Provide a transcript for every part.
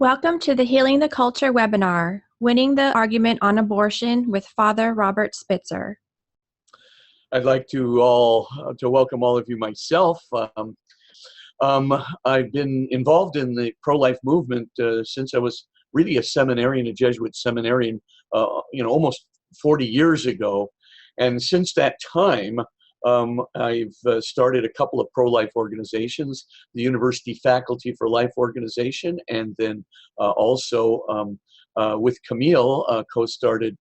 Welcome to the Healing the Culture webinar, Winning the Argument on Abortion with Father Robert Spitzer. I'd like to welcome all of you myself. I've been involved in the pro-life movement since I was really a seminarian, a Jesuit seminarian, almost 40 years ago. And since that time, I've started a couple of pro-life organizations, the University Faculty for Life organization, and then also with Camille, co-started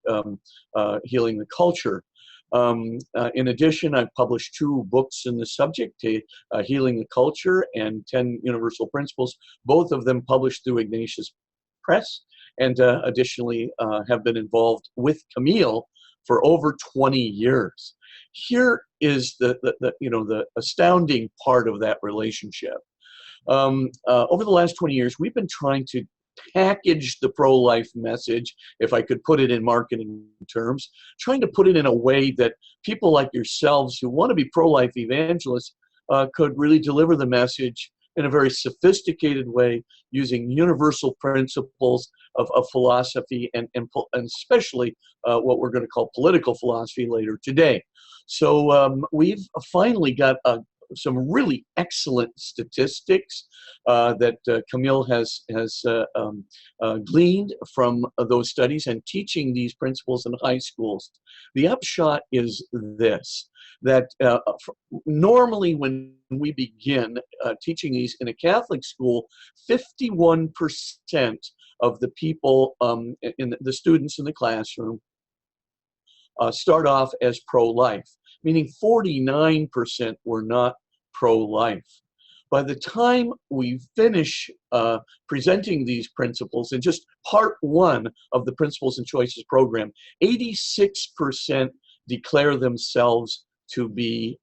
Healing the Culture. In addition, I've published 2 books in the subject, Healing the Culture and 10 Universal Principles, both of them published through Ignatius Press, and additionally have been involved with Camille for over 20 years. Here is the astounding part of that relationship. Over the last 20 years, we've been trying to package the pro-life message, if I could put it in marketing terms, trying to put it in a way that people like yourselves who want to be pro-life evangelists could really deliver the message in a very sophisticated way using universal principles of philosophy and especially what we're going to call political philosophy later today. So we've finally got some really excellent statistics that Camille has gleaned from those studies and teaching these principles in high schools. The upshot is this, that normally when we begin teaching these in a Catholic school, 51% of the people, the students in the classroom, start off as pro-life, meaning 49% were not pro-life. By the time we finish presenting these principles in just part 1 of the Principles and Choices program, 86% declare themselves to be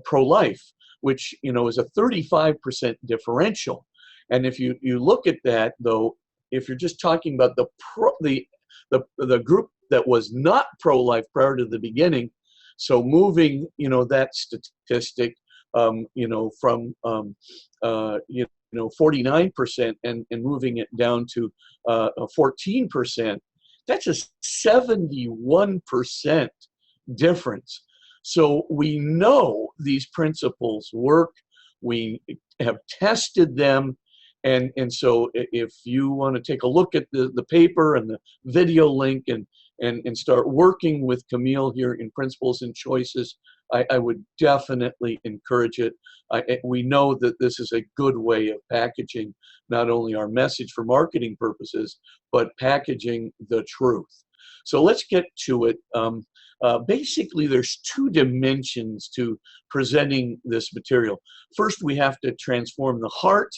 pro-life, which is a 35% differential. And if you look at that, though, if you're just talking about the group that was not pro-life prior to the beginning, so moving that statistic from 49% and moving it down to 14%, that's a 71% difference. So we know these principles work. We have tested them. And so if you want to take a look at the paper and the video link and start working with Camille here in Principles and Choices, I would definitely encourage it. We know that this is a good way of packaging not only our message for marketing purposes, but packaging the truth. So let's get to it. Basically, there's 2 dimensions to presenting this material. First, we have to transform the heart,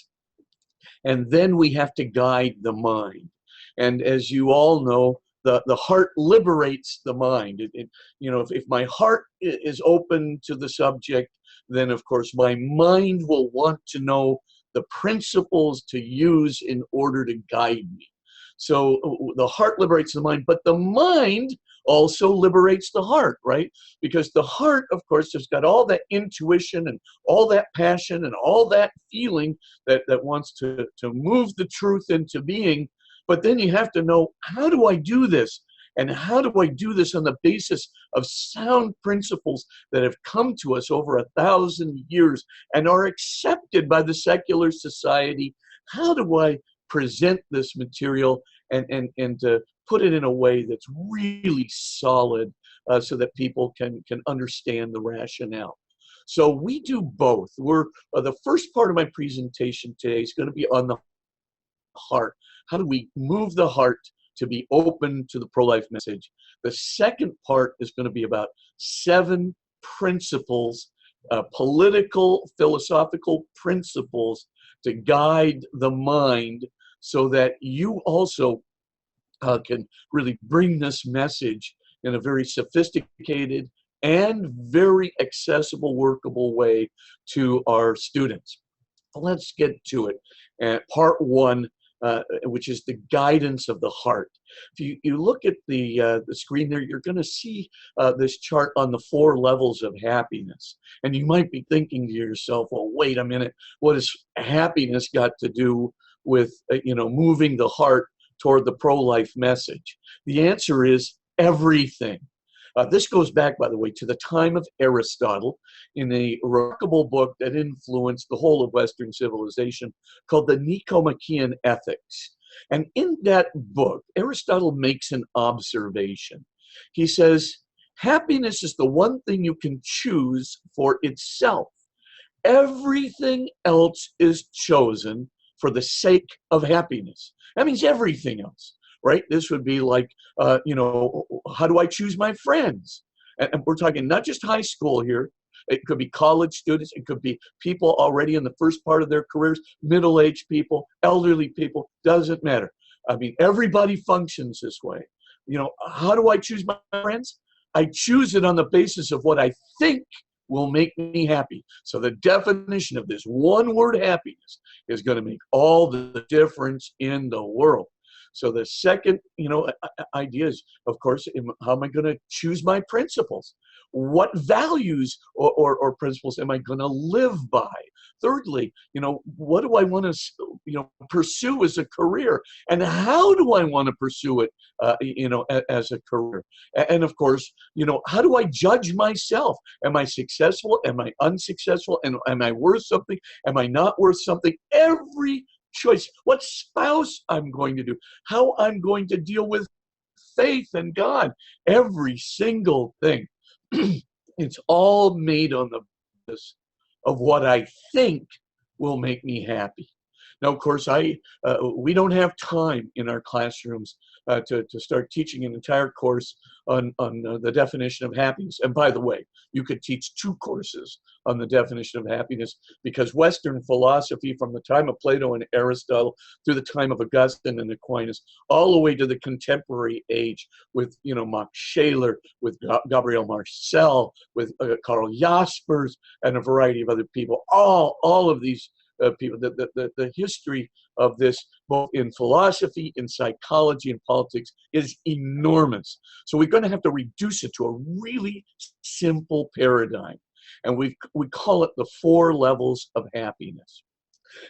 and then we have to guide the mind. And as you all know, the heart liberates the mind. If my heart is open to the subject, then of course my mind will want to know the principles to use in order to guide me. So the heart liberates the mind, but the mind also liberates the heart, right? Because the heart, of course, has got all that intuition and all that passion and all that feeling that wants to move the truth into being. But then you have to know, how do I do this? And how do I do this on the basis of sound principles that have come to us over 1,000 years and are accepted by the secular society? How do I present this material and put it in a way that's really solid so that people can understand the rationale? So we do both. The first part of my presentation today is going to be on the heart. How do we move the heart to be open to the pro-life message? The second part is going to be about 7 principles, political, philosophical principles to guide the mind so that you also can really bring this message in a very sophisticated and very accessible, workable way to our students. Let's get to it. Part 1, which is the guidance of the heart. If you look at the screen there, you're going to see this chart on the 4 levels of happiness. And you might be thinking to yourself, well, wait a minute, what has happiness got to do with, moving the heart toward the pro-life message? The answer is everything. This goes back, by the way, to the time of Aristotle in a remarkable book that influenced the whole of Western civilization called the Nicomachean Ethics. And in that book, Aristotle makes an observation. He says, happiness is the one thing you can choose for itself. Everything else is chosen for the sake of happiness. That means everything else, right? This would be like, how do I choose my friends? And we're talking not just high school here. It could be college students. It could be people already in the first part of their careers, middle-aged people, elderly people, doesn't matter. I mean, everybody functions this way. How do I choose my friends? I choose it on the basis of what I think will make me happy. So the definition of this one word happiness is going to make all the difference in the world. So the second, idea is, of course, how am I going to choose my principles? What values or principles am I going to live by? Thirdly, what do I want to, pursue as a career? And how do I want to pursue it, as a career? And of course, how do I judge myself? Am I successful? Am I unsuccessful? And am I worth something? Am I not worth something? Every choice, what spouse I'm going to do, how I'm going to deal with faith and God, every single thing. It's all made on the basis of what I think will make me happy. Now, of course, we don't have time in our classrooms to start teaching an entire course on the definition of happiness. And by the way, you could teach 2 courses on the definition of happiness, because Western philosophy from the time of Plato and Aristotle through the time of Augustine and Aquinas, all the way to the contemporary age with, Max Scheler, with Gabriel Marcel, with Karl Jaspers, and a variety of other people. All of these people, the history of this, both in philosophy, in psychology, and politics, is enormous. So we're going to have to reduce it to a really simple paradigm. And we call it the 4 levels of happiness.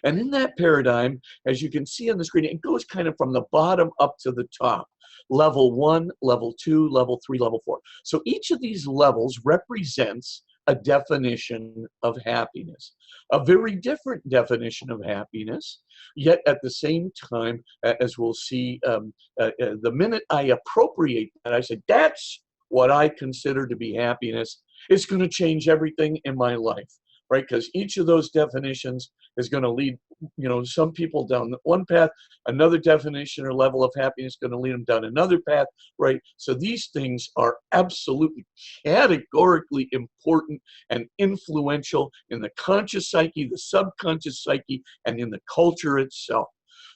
And in that paradigm, as you can see on the screen, it goes kind of from the bottom up to the top. Level 1, level 2, level 3, level 4. So each of these levels represents a definition of happiness, a very different definition of happiness, yet at the same time, as we'll see, the minute I appropriate that, I say, that's what I consider to be happiness, it's going to change everything in my life, right? Because each of those definitions is going to lead, some people down one path, another definition or level of happiness is going to lead them down another path, right? So these things are absolutely categorically important and influential in the conscious psyche, the subconscious psyche, and in the culture itself.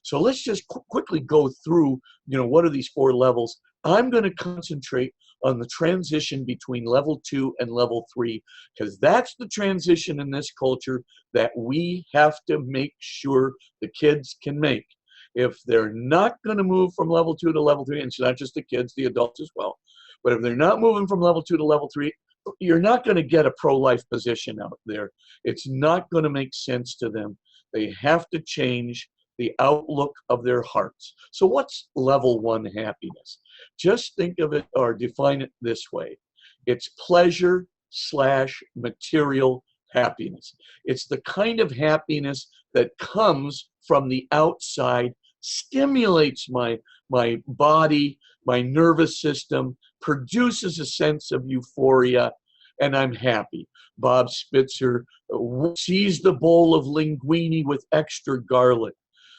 So let's just quickly go through, what are these 4 levels? I'm going to concentrate on the transition between level 2 and level 3, because that's the transition in this culture that we have to make sure the kids can make. If they're not going to move from level 2 to level 3, and it's not just the kids, the adults as well, but if they're not moving from level 2 to level 3, you're not going to get a pro-life position out there. It's not going to make sense to them. They have to change the outlook of their hearts. So what's level 1 happiness? Just think of it or define it this way. It's pleasure/material happiness. It's the kind of happiness that comes from the outside, stimulates my body, my nervous system, produces a sense of euphoria, and I'm happy. Bob Spitzer sees the bowl of linguine with extra garlic,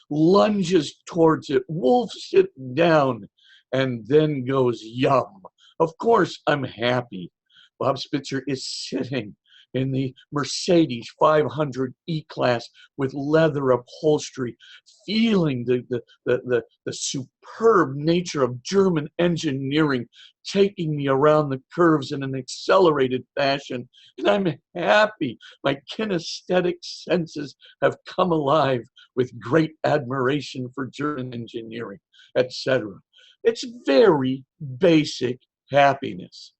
lunges towards it, wolfs it down, and then goes, yum. Of course, I'm happy. Bob Spitzer is sitting in the Mercedes 500 E-Class with leather upholstery, feeling the superb nature of German engineering taking me around the curves in an accelerated fashion, and I'm happy. My kinesthetic senses have come alive with great admiration for German engineering, etc. It's very basic happiness.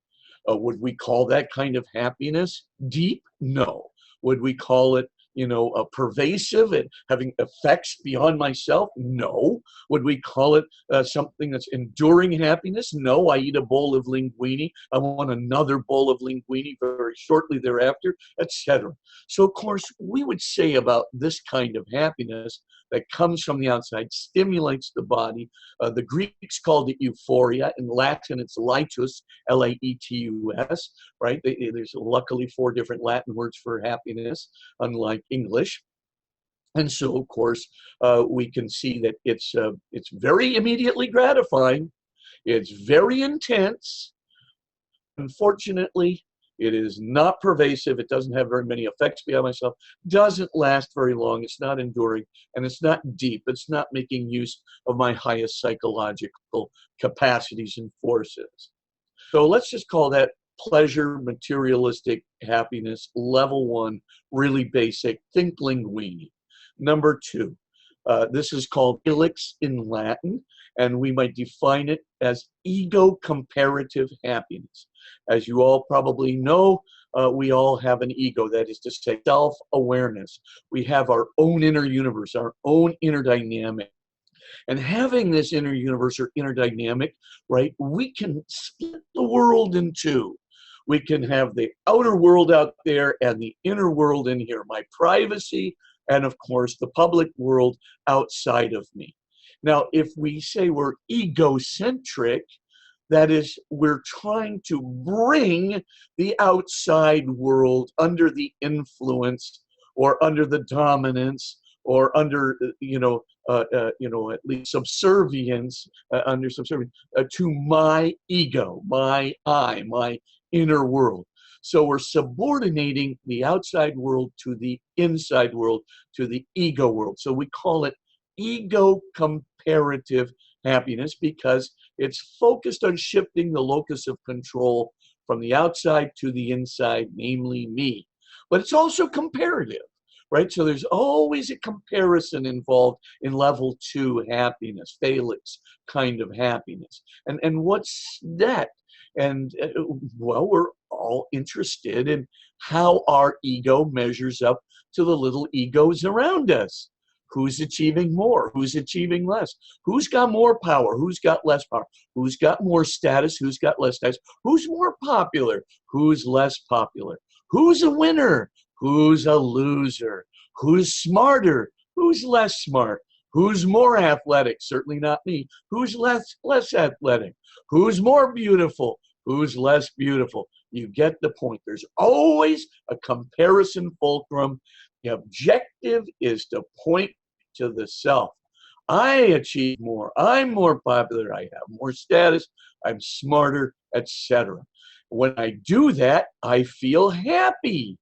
Would we call that kind of happiness deep? No. Would we call it, pervasive and having effects beyond myself? No. Would we call it something that's enduring happiness? No. I eat a bowl of linguine. I want another bowl of linguine very shortly thereafter, etc. So, of course, we would say about this kind of happiness that comes from the outside, stimulates the body. The Greeks called it euphoria. In Latin, it's laetus, Laetus, right? There's luckily 4 different Latin words for happiness, unlike English. And so, of course, we can see that it's very immediately gratifying. It's very intense. Unfortunately, it is not pervasive. It doesn't have very many effects beyond myself. Doesn't last very long. It's not enduring, and it's not deep. It's not making use of my highest psychological capacities and forces. So let's just call that pleasure, materialistic happiness, level 1, really basic. Think linguine. Number 2, this is called helix in Latin, and we might define it as ego-comparative happiness. As you all probably know, we all have an ego, that is to say, self-awareness. We have our own inner universe, our own inner dynamic. And having this inner universe or inner dynamic, right, we can split the world in 2. We can have the outer world out there and the inner world in here, my privacy, and of course, the public world outside of me. Now, if we say we're egocentric, that is, we're trying to bring the outside world under the influence or under the dominance or under, at least subservience, under subservience to my ego, my I, my inner world. So we're subordinating the outside world to the inside world, to the ego world. So we call it ego comparative happiness because it's focused on shifting the locus of control from the outside to the inside, namely me. But it's also comparative, right? So there's always a comparison involved in level 2 happiness, Felix kind of happiness. And what's that? And well, we're all interested in how our ego measures up to the little egos around us. Who's achieving more? Who's achieving less? Who's got more power? Who's got less power? Who's got more status? Who's got less status? Who's more popular? Who's less popular? Who's a winner? Who's a loser? Who's smarter? Who's less smart? Who's more athletic? Certainly not me. Who's less athletic? Who's more beautiful? Who's less beautiful? You get the point. There's always a comparison fulcrum. The objective is to point to the self. I achieve more. I'm more popular. I have more status. I'm smarter, etc. When I do that, I feel happy.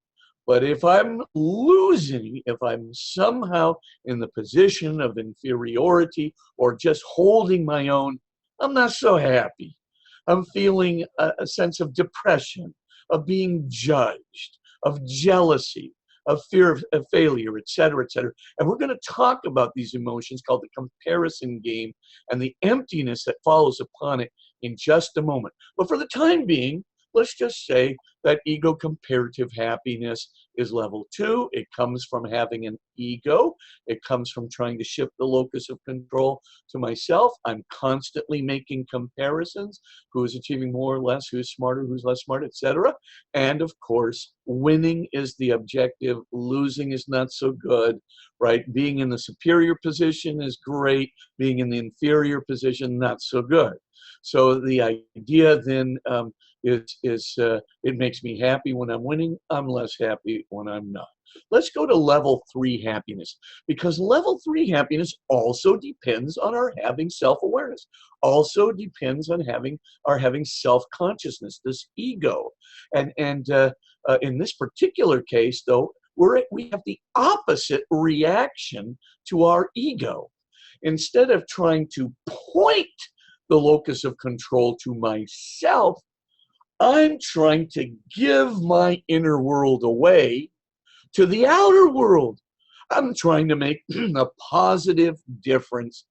But if I'm losing, if I'm somehow in the position of inferiority or just holding my own, I'm not so happy. I'm feeling a sense of depression, of being judged, of jealousy, of fear of failure, etc., etc. And we're going to talk about these emotions called the comparison game and the emptiness that follows upon it in just a moment. But for the time being, let's just say that ego comparative happiness is level 2. It comes from having an ego. It comes from trying to shift the locus of control to myself. I'm constantly making comparisons. Who is achieving more or less? Who's smarter? Who's less smart? Etc. And of course, winning is the objective. Losing is not so good, right? Being in the superior position is great. Being in the inferior position, not so good. So the idea then it makes me happy when I'm winning. I'm less happy when I'm not. Let's go to level 3 happiness, because level 3 happiness also depends on our having self-awareness, also depends on having self-consciousness, this ego. And in this particular case, though, we have the opposite reaction to our ego. Instead of trying to point the locus of control to myself, I'm trying to give my inner world away to the outer world. I'm trying to make a positive difference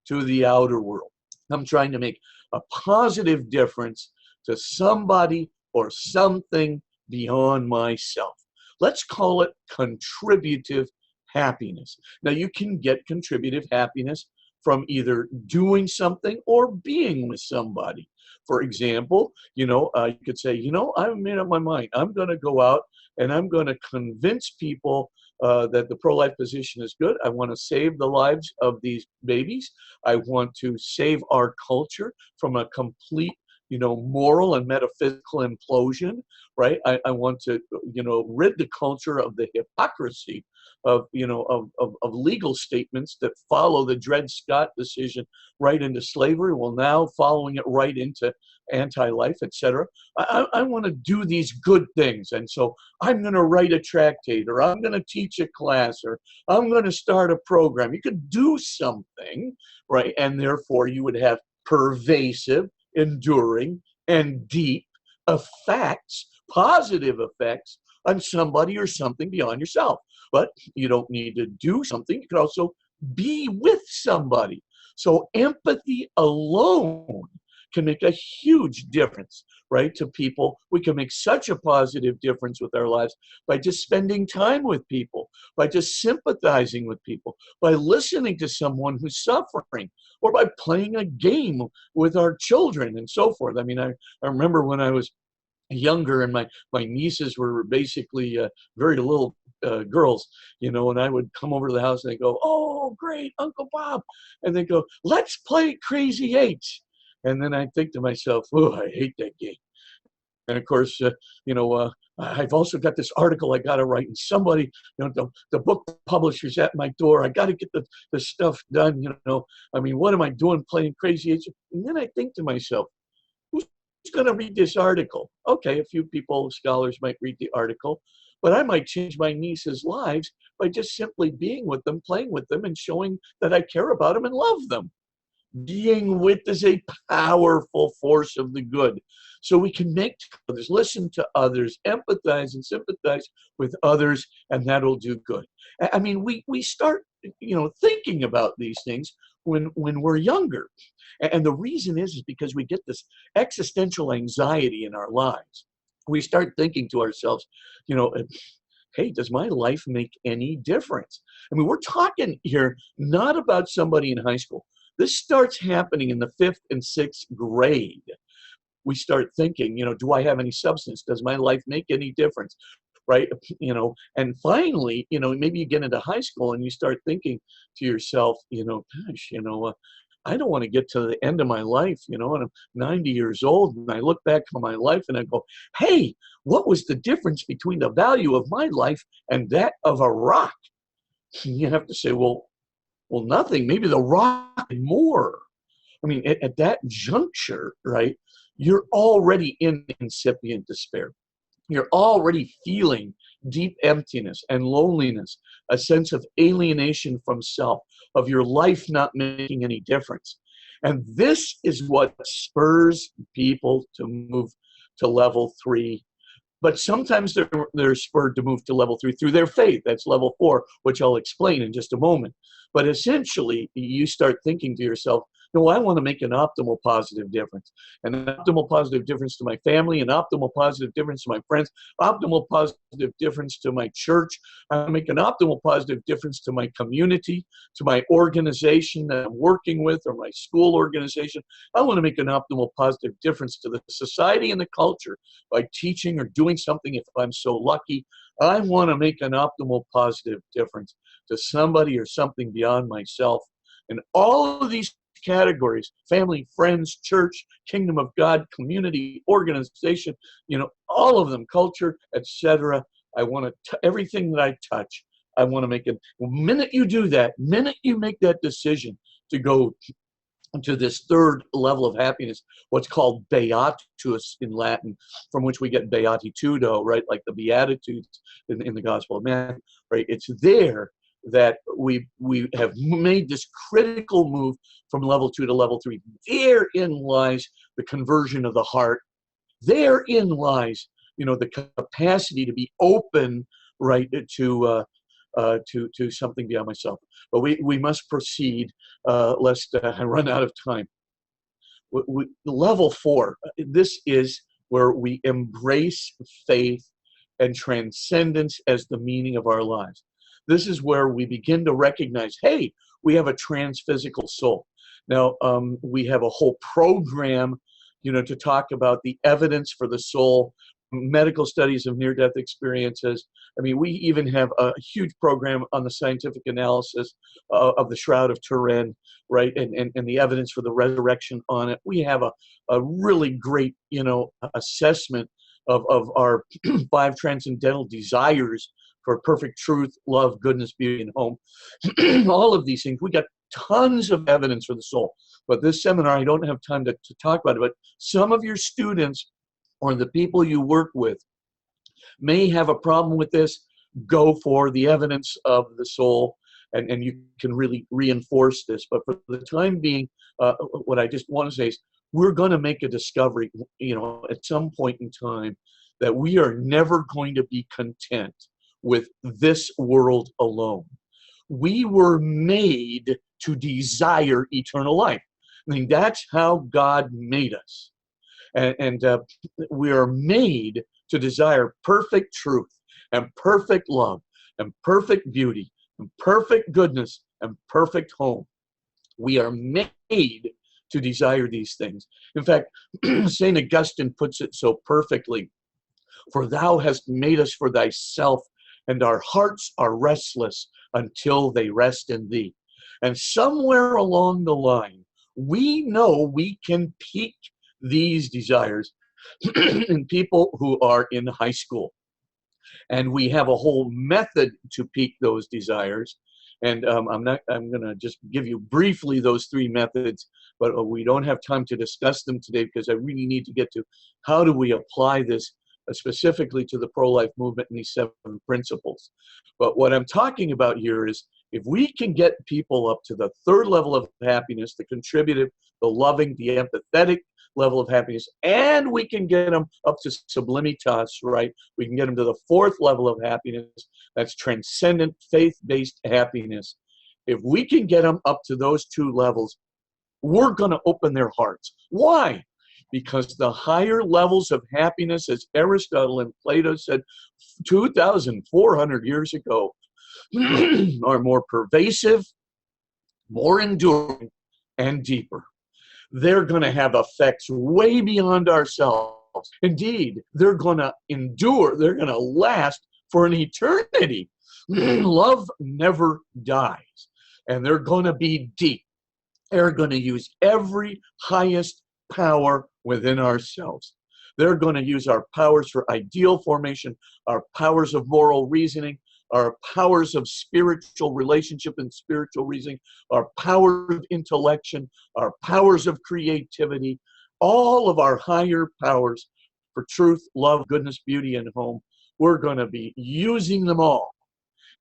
to the outer world. I'm trying to make a positive difference to somebody or something beyond myself. Let's call it contributive happiness. Now, you can get contributive happiness from either doing something or being with somebody. For example, you could say, I've made up my mind. I'm going to go out and I'm going to convince people that the pro-life position is good. I want to save the lives of these babies. I want to save our culture from a complete, moral and metaphysical implosion, right? I want to, rid the culture of the hypocrisy of legal statements that follow the Dred Scott decision right into slavery, well, now following it right into anti-life, etc. I want to do these good things, and so I'm going to write a tractate, or I'm going to teach a class, or I'm going to start a program. You could do something, right? And therefore you would have pervasive, enduring, and deep effects, positive effects on somebody or something beyond yourself. But you don't need to do something. You can also be with somebody. So empathy alone can make a huge difference, right, to people. We can make such a positive difference with our lives by just spending time with people, by just sympathizing with people, by listening to someone who's suffering, or by playing a game with our children and so forth. I mean, I remember when I was younger and my nieces were basically very little girls, and I would come over to the house and they go, "Oh, great, Uncle Bob," and they go, "Let's play Crazy Eights." And then I think to myself, "Oh, I hate that game." And of course, I've also got this article I got to write, and somebody, the book publisher's at my door. I got to get the stuff done. I mean, what am I doing playing Crazy Eights? And then I think to myself, who's going to read this article? Okay, a few people, scholars might read the article, but I might change my nieces' lives by just simply being with them, playing with them, and showing that I care about them and love them. Being with is a powerful force of the good. So we can make others, listen to others, empathize and sympathize with others, and that'll do good. I mean, we start, thinking about these things when we're younger. And the reason is because we get this existential anxiety in our lives. We start thinking to ourselves, hey, does my life make any difference? I mean, we're talking here not about somebody in high school. This starts happening in the 5th and 6th grade. We start thinking, do I have any substance? Does my life make any difference? Right? And finally, maybe you get into high school and you start thinking to yourself, gosh, I don't want to get to the end of my life, and I'm 90 years old and I look back on my life and I go, hey, what was the difference between the value of my life and that of a rock? And you have to say, well, nothing. Maybe the rock more. I mean, at that juncture, right, you're already in incipient despair. You're already feeling deep emptiness and loneliness, a sense of alienation from self, of your life not making any difference. And this is what spurs people to move to level 3. But sometimes they're spurred to move to level 3 through their faith. That's level 4, which I'll explain in just a moment. But essentially, you start thinking to yourself, no, I want to make an optimal positive difference. An optimal positive difference to my family, an optimal positive difference to my friends, optimal positive difference to my church. I want to make an optimal positive difference to my community, to my organization that I'm working with, or my school organization. I want to make an optimal positive difference to the society and the culture by teaching or doing something if I'm so lucky. I want to make an optimal positive difference to somebody or something beyond myself. And all of these categories, family, friends, church, kingdom of God, community, organization, all of them, culture, etc. I want to, everything that I touch, I want to make it. The minute you do that, minute you make that decision to go to this 3rd level of happiness, what's called beatus in Latin, from which we get beatitudo, right? Like the Beatitudes in the Gospel of Matthew, right? It's there that we have made this critical move from level 2 to level 3. Therein lies the conversion of the heart. Therein lies, the capacity to be open, right, to something beyond myself. But we must proceed, lest I run out of time. Level 4, this is where we embrace faith and transcendence as the meaning of our lives. This is where we begin to recognize, hey, we have a transphysical soul. Now, we have a whole program, to talk about the evidence for the soul, medical studies of near-death experiences. I mean, we even have a huge program on the scientific analysis of the Shroud of Turin, right, and the evidence for the resurrection on it. We have a really great, assessment of our 5 transcendental desires for perfect truth, love, goodness, beauty, and home. All of these things. We got tons of evidence for the soul. But this seminar, I don't have time to talk about it, but some of your students or the people you work with may have a problem with this. Go for the evidence of the soul, and you can really reinforce this. But for the time being, what I just want to say is we're going to make a discovery, at some point in time, that we are never going to be content with this world alone. We were made to desire eternal life. I mean, that's how God made us. And we are made to desire perfect truth and perfect love and perfect beauty and perfect goodness and perfect home. We are made to desire these things. In fact, St. Augustine puts it so perfectly, for thou hast made us for thyself, and our hearts are restless until they rest in thee. And somewhere along the line, we know we can pique these desires in people who are in high school. And we have a whole method to pique those desires. And I'm going to just give you briefly those 3 methods, but we don't have time to discuss them today because I really need to get to how do we apply this specifically to the pro-life movement and these 7 principles. But what I'm talking about here is if we can get people up to the 3rd level of happiness, the contributive, the loving, the empathetic level of happiness, and we can get them up to sublimitas, right? We can get them to the 4th level of happiness. That's transcendent, faith-based happiness. If we can get them up to those 2 levels, we're going to open their hearts. Why? Because the higher levels of happiness, as Aristotle and Plato said 2,400 years ago, are more pervasive, more enduring, and deeper. They're going to have effects way beyond ourselves. Indeed, they're going to endure, they're going to last for an eternity. Love never dies, and they're going to be deep. They're going to use every highest power within ourselves. They're going to use our powers for ideal formation, our powers of moral reasoning, our powers of spiritual relationship and spiritual reasoning, our power of intellection, our powers of creativity, all of our higher powers for truth, love, goodness, beauty, and home. We're going to be using them all.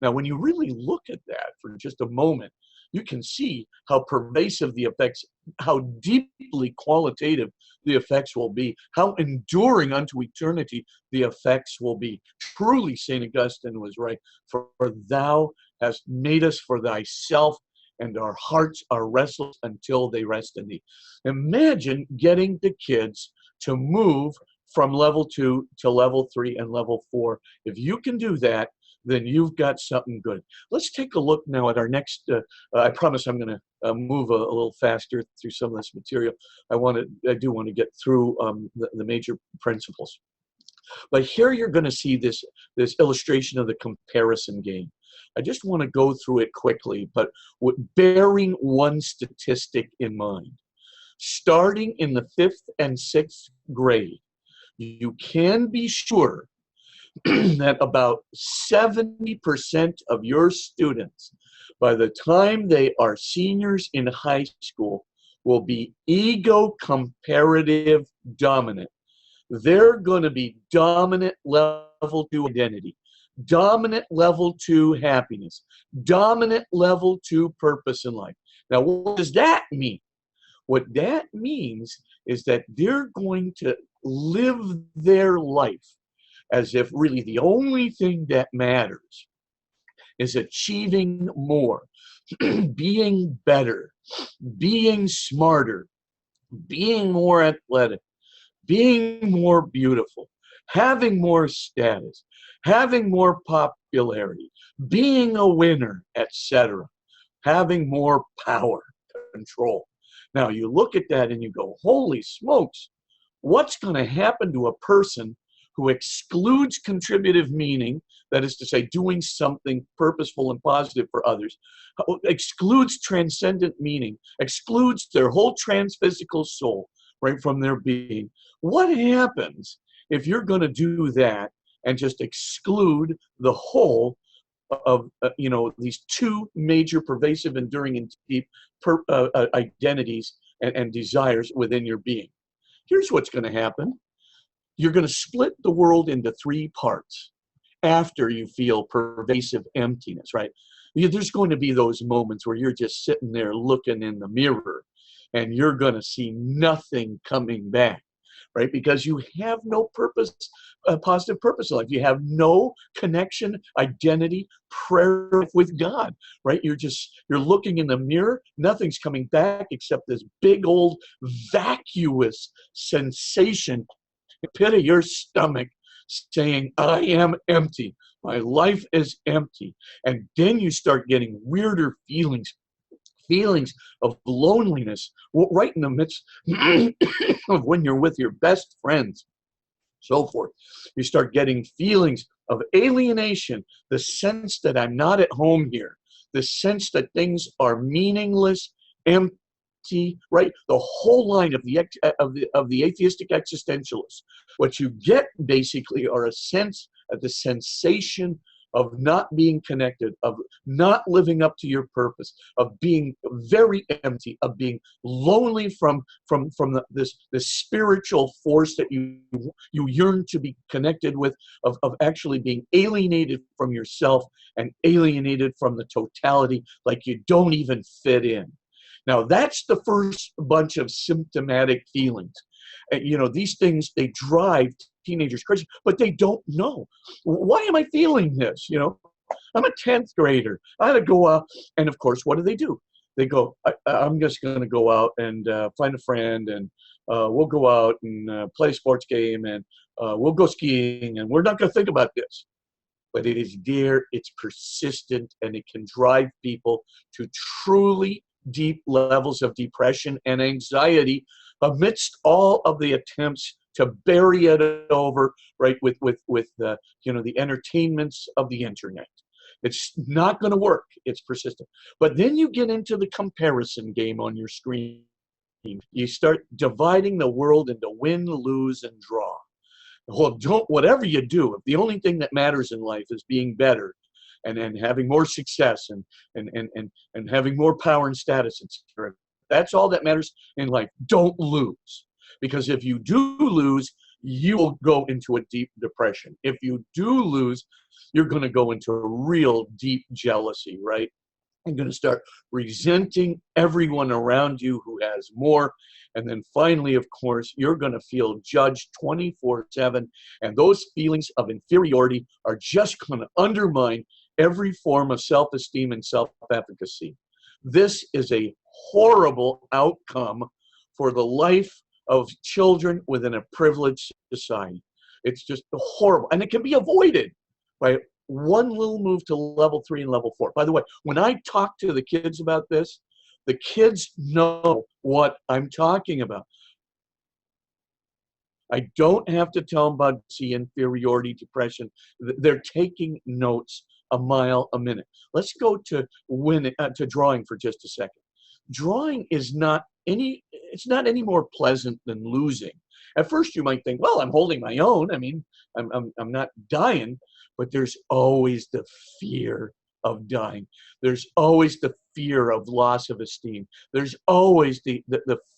Now, when you really look at that for just a moment, you can see how pervasive the effects, how deeply qualitative the effects will be, how enduring unto eternity the effects will be. Truly, St. Augustine was right, for thou hast made us for thyself, and our hearts are restless until they rest in thee. Imagine getting the kids to move from level 2 to level 3 and level 4. If you can do that, then you've got something good. Let's take a look now at our next, I promise I'm going to move a little faster through some of this material. I do want to get through the major principles. But here you're going to see this illustration of the comparison game. I just want to go through it quickly, but bearing one statistic in mind. Starting in the 5th and 6th grade, you can be sure that about 70% of your students, by the time they are seniors in high school, will be ego comparative dominant. They're going to be dominant level 2 identity, dominant level 2 happiness, dominant level 2 purpose in life. Now, what does that mean? What that means is that they're going to live their life as if really the only thing that matters is achieving more, being better, being smarter, being more athletic, being more beautiful, having more status, having more popularity, being a winner, etc., having more power, control. Now you look at that and you go, holy smokes, what's going to happen to a person who excludes contributive meaning, that is to say, doing something purposeful and positive for others, excludes transcendent meaning, excludes their whole transphysical soul, right, from their being? What happens if you're going to do that and just exclude the whole of these two major pervasive, enduring, and deep identities and desires within your being? Here's what's going to happen. You're going to split the world into three parts after you feel pervasive emptiness, right? There's going to be those moments where you're just sitting there looking in the mirror and you're going to see nothing coming back, right? Because you have no purpose, positive purpose in life. You have no connection, identity, prayer with God, right? You're looking in the mirror. Nothing's coming back except this big old vacuous sensation, pit of your stomach, saying, I am empty. My life is empty. And then you start getting weirder feelings of loneliness, right in the midst of when you're with your best friends, so forth. You start getting feelings of alienation, the sense that I'm not at home here, the sense that things are meaningless, empty, right? The whole line of the atheistic existentialists. What you get basically are the sensation of not being connected, of not living up to your purpose, of being very empty, of being lonely from this spiritual force that you yearn to be connected with, of actually being alienated from yourself and alienated from the totality, like you don't even fit in. Now, that's the first bunch of symptomatic feelings. These things, they drive teenagers crazy, but they don't know. Why am I feeling this? I'm a 10th grader. I had to go out. And of course, what do? They go, I'm just going to go out and find a friend, and we'll go out and play a sports game, and we'll go skiing, and we're not going to think about this. But it is there, it's persistent, and it can drive people to truly deep levels of depression and anxiety amidst all of the attempts to bury it over, right, with the the entertainments of the internet. It's not going to work. It's persistent. But then you get into the comparison game on your screen. You start dividing the world into win, lose, and draw. Well, whatever you do, if the only thing that matters in life is being better and having more success and having more power and status, etc., that's all that matters in life. Don't lose. Because if you do lose, you will go into a deep depression. If you do lose, you're going to go into a real deep jealousy, right? You're going to start resenting everyone around you who has more. And then finally, of course, you're going to feel judged 24/7. And those feelings of inferiority are just going to undermine every form of self-esteem and self-efficacy. This is a horrible outcome for the life of children within a privileged society. It's just horrible. And it can be avoided by one little move to level 3 and level 4. By the way, when I talk to the kids about this, the kids know what I'm talking about. I don't have to tell them about inferiority, depression. They're taking notes a mile a minute. Let's go to drawing for just a second. Drawing is it's not any more pleasant than losing. At first you might think, well, I'm holding my own. I mean, I'm not dying, but there's always the fear of dying. There's always the fear of loss of esteem. There's always the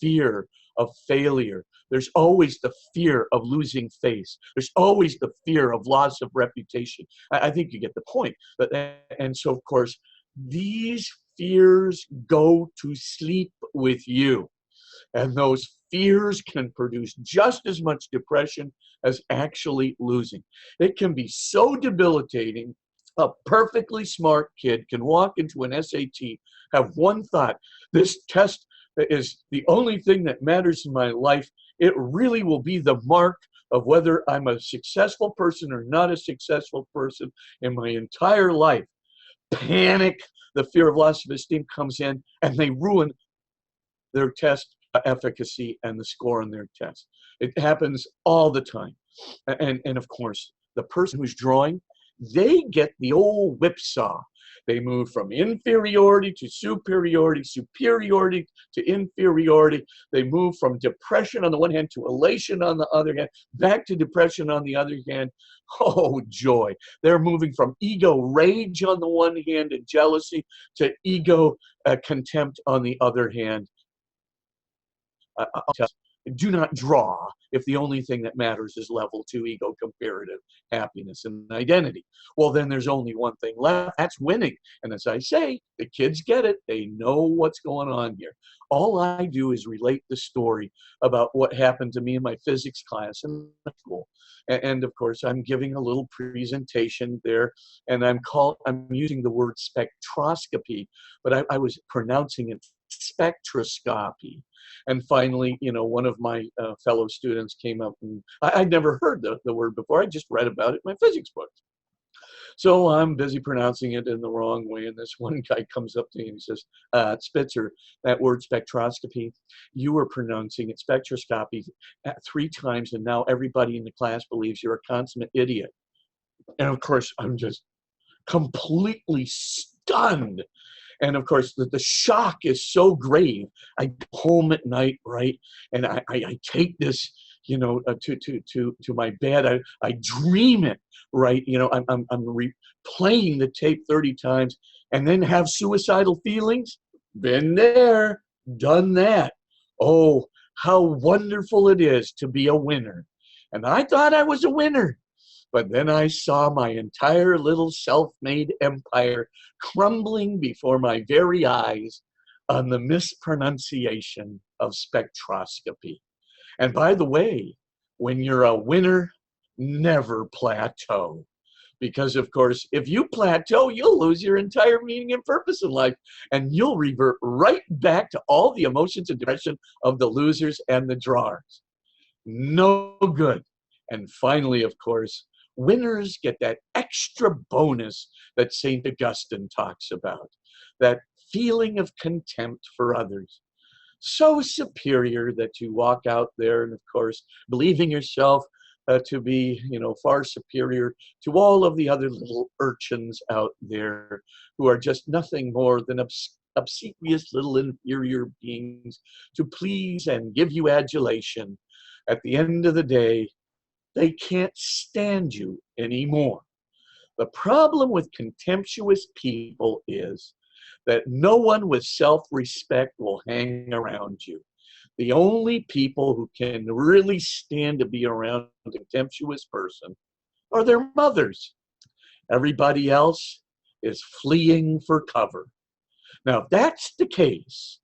fear of failure. There's always the fear of losing face. There's always the fear of loss of reputation. I think you get the point. And so, of course, these fears go to sleep with you. And those fears can produce just as much depression as actually losing. It can be so debilitating. A perfectly smart kid can walk into an SAT, have one thought: this test is the only thing that matters in my life. It really will be the mark of whether I'm a successful person or not a successful person in my entire life, panic, the fear of loss of esteem comes in, and they ruin their test efficacy and the score on their test. It happens all the time. And of course, the person who's drawing, they get the old whipsaw. They move from inferiority to superiority, superiority to inferiority. They move from depression on the one hand to elation on the other hand, back to depression on the other hand. Oh, joy. They're moving from ego rage on the one hand and jealousy to ego contempt on the other hand. Do not draw if the only thing that matters is level 2 ego comparative happiness and identity. Well, then there's only one thing left. That's winning. And as I say, the kids get it. They know what's going on here. All I do is relate the story about what happened to me in my physics class in school. And of course, I'm giving a little presentation there, and I'm using the word spectroscopy, but I was pronouncing it spectroscopy. And finally, one of my fellow students came up, and I'd never heard the word before. I just read about it in my physics book. So I'm busy pronouncing it in the wrong way, and this one guy comes up to me and he says, Spitzer, that word spectroscopy, you were pronouncing it spectroscopy 3 times, and now everybody in the class believes you're a consummate idiot. And of course, I'm just completely stunned. And of course, the shock is so grave. I go home at night, right? And I take this, to my bed. I dream it, right? I'm replaying the tape 30 times and then have suicidal feelings. Been there, done that. Oh, how wonderful it is to be a winner. And I thought I was a winner. But then I saw my entire little self-made empire crumbling before my very eyes on the mispronunciation of spectroscopy. And by the way, when you're a winner, never plateau. Because, of course, if you plateau, you'll lose your entire meaning and purpose in life. And you'll revert right back to all the emotions and depression of the losers and the drawers. No good. And finally, of course, winners get that extra bonus that St. Augustine talks about, that feeling of contempt for others. So superior that you walk out there and, of course, believing yourself to be, far superior to all of the other little urchins out there who are just nothing more than obsequious little inferior beings to please and give you adulation. At the end of the day, they can't stand you anymore. The problem with contemptuous people is that no one with self-respect will hang around you. The only people who can really stand to be around a contemptuous person are their mothers. Everybody else is fleeing for cover. Now, if that's the case,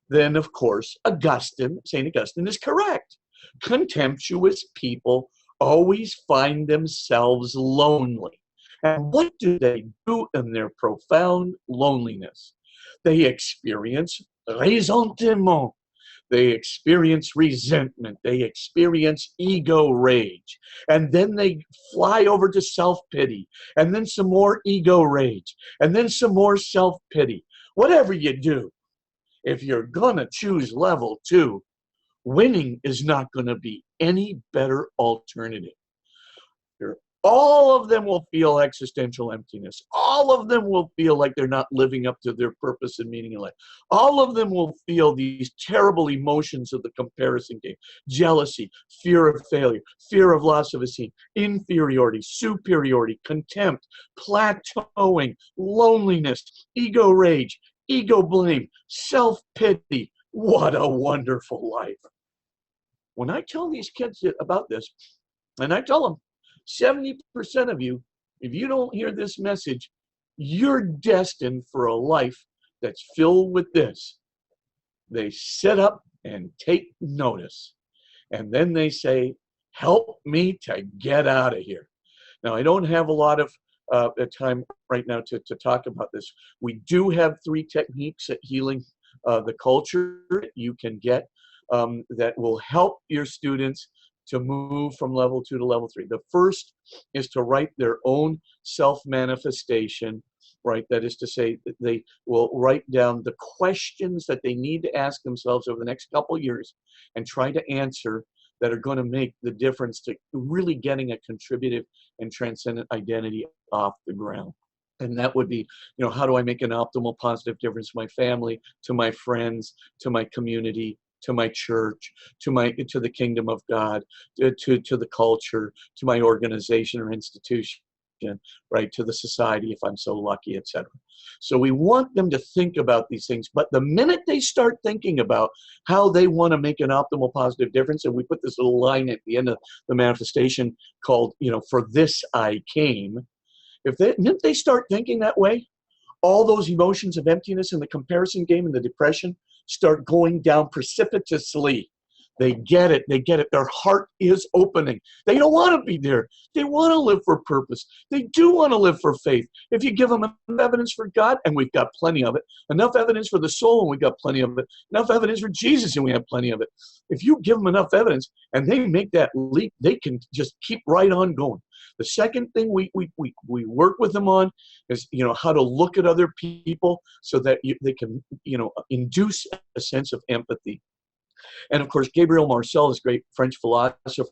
then of course, St. Augustine is correct. Contemptuous people always find themselves lonely. And what do they do in their profound loneliness? They experience ressentiment. They experience resentment. They experience ego rage. And then they fly over to self-pity. And then some more ego rage. And then some more self-pity. Whatever you do, if you're going to choose level 2, winning is not going to be any better alternative. All of them will feel existential emptiness. All of them will feel like they're not living up to their purpose and meaning in life. All of them will feel these terrible emotions of the comparison game: jealousy, fear of failure, fear of loss of esteem, inferiority, superiority, contempt, plateauing, loneliness, ego rage, ego blame, self-pity. What a wonderful life. When I tell these kids about this, and I tell them, 70% of you, if you don't hear this message, you're destined for a life that's filled with this. They sit up and take notice. And then they say, help me to get out of here. Now, I don't have a lot of time right now to talk about this. We do have 3 techniques at healing the culture you can get that will help your students to move from level 2 to level 3. The first is to write their own self-manifestation, right? That is to say, that they will write down the questions that they need to ask themselves over the next couple of years and try to answer that are going to make the difference to really getting a contributive and transcendent identity off the ground. And that would be, how do I make an optimal positive difference to my family, to my friends, to my community, to my church, to the kingdom of God, to the culture, to my organization or institution, right, to the society if I'm so lucky, etc. So we want them to think about these things, but the minute they start thinking about how they want to make an optimal positive difference, and we put this little line at the end of the manifestation called, for this I came, if they start thinking that way, all those emotions of emptiness and the comparison game and the depression start going down precipitously. They get it. Their heart is opening. They don't want to be there. They want to live for purpose. They do want to live for faith. If you give them enough evidence for God, and we've got plenty of it, enough evidence for the soul, and we've got plenty of it, enough evidence for Jesus, and we have plenty of it. If you give them enough evidence and they make that leap, they can just keep right on going. The second thing we work with them on is, how to look at other people so that they can, induce a sense of empathy. And of course, Gabriel Marcel, this great French philosopher,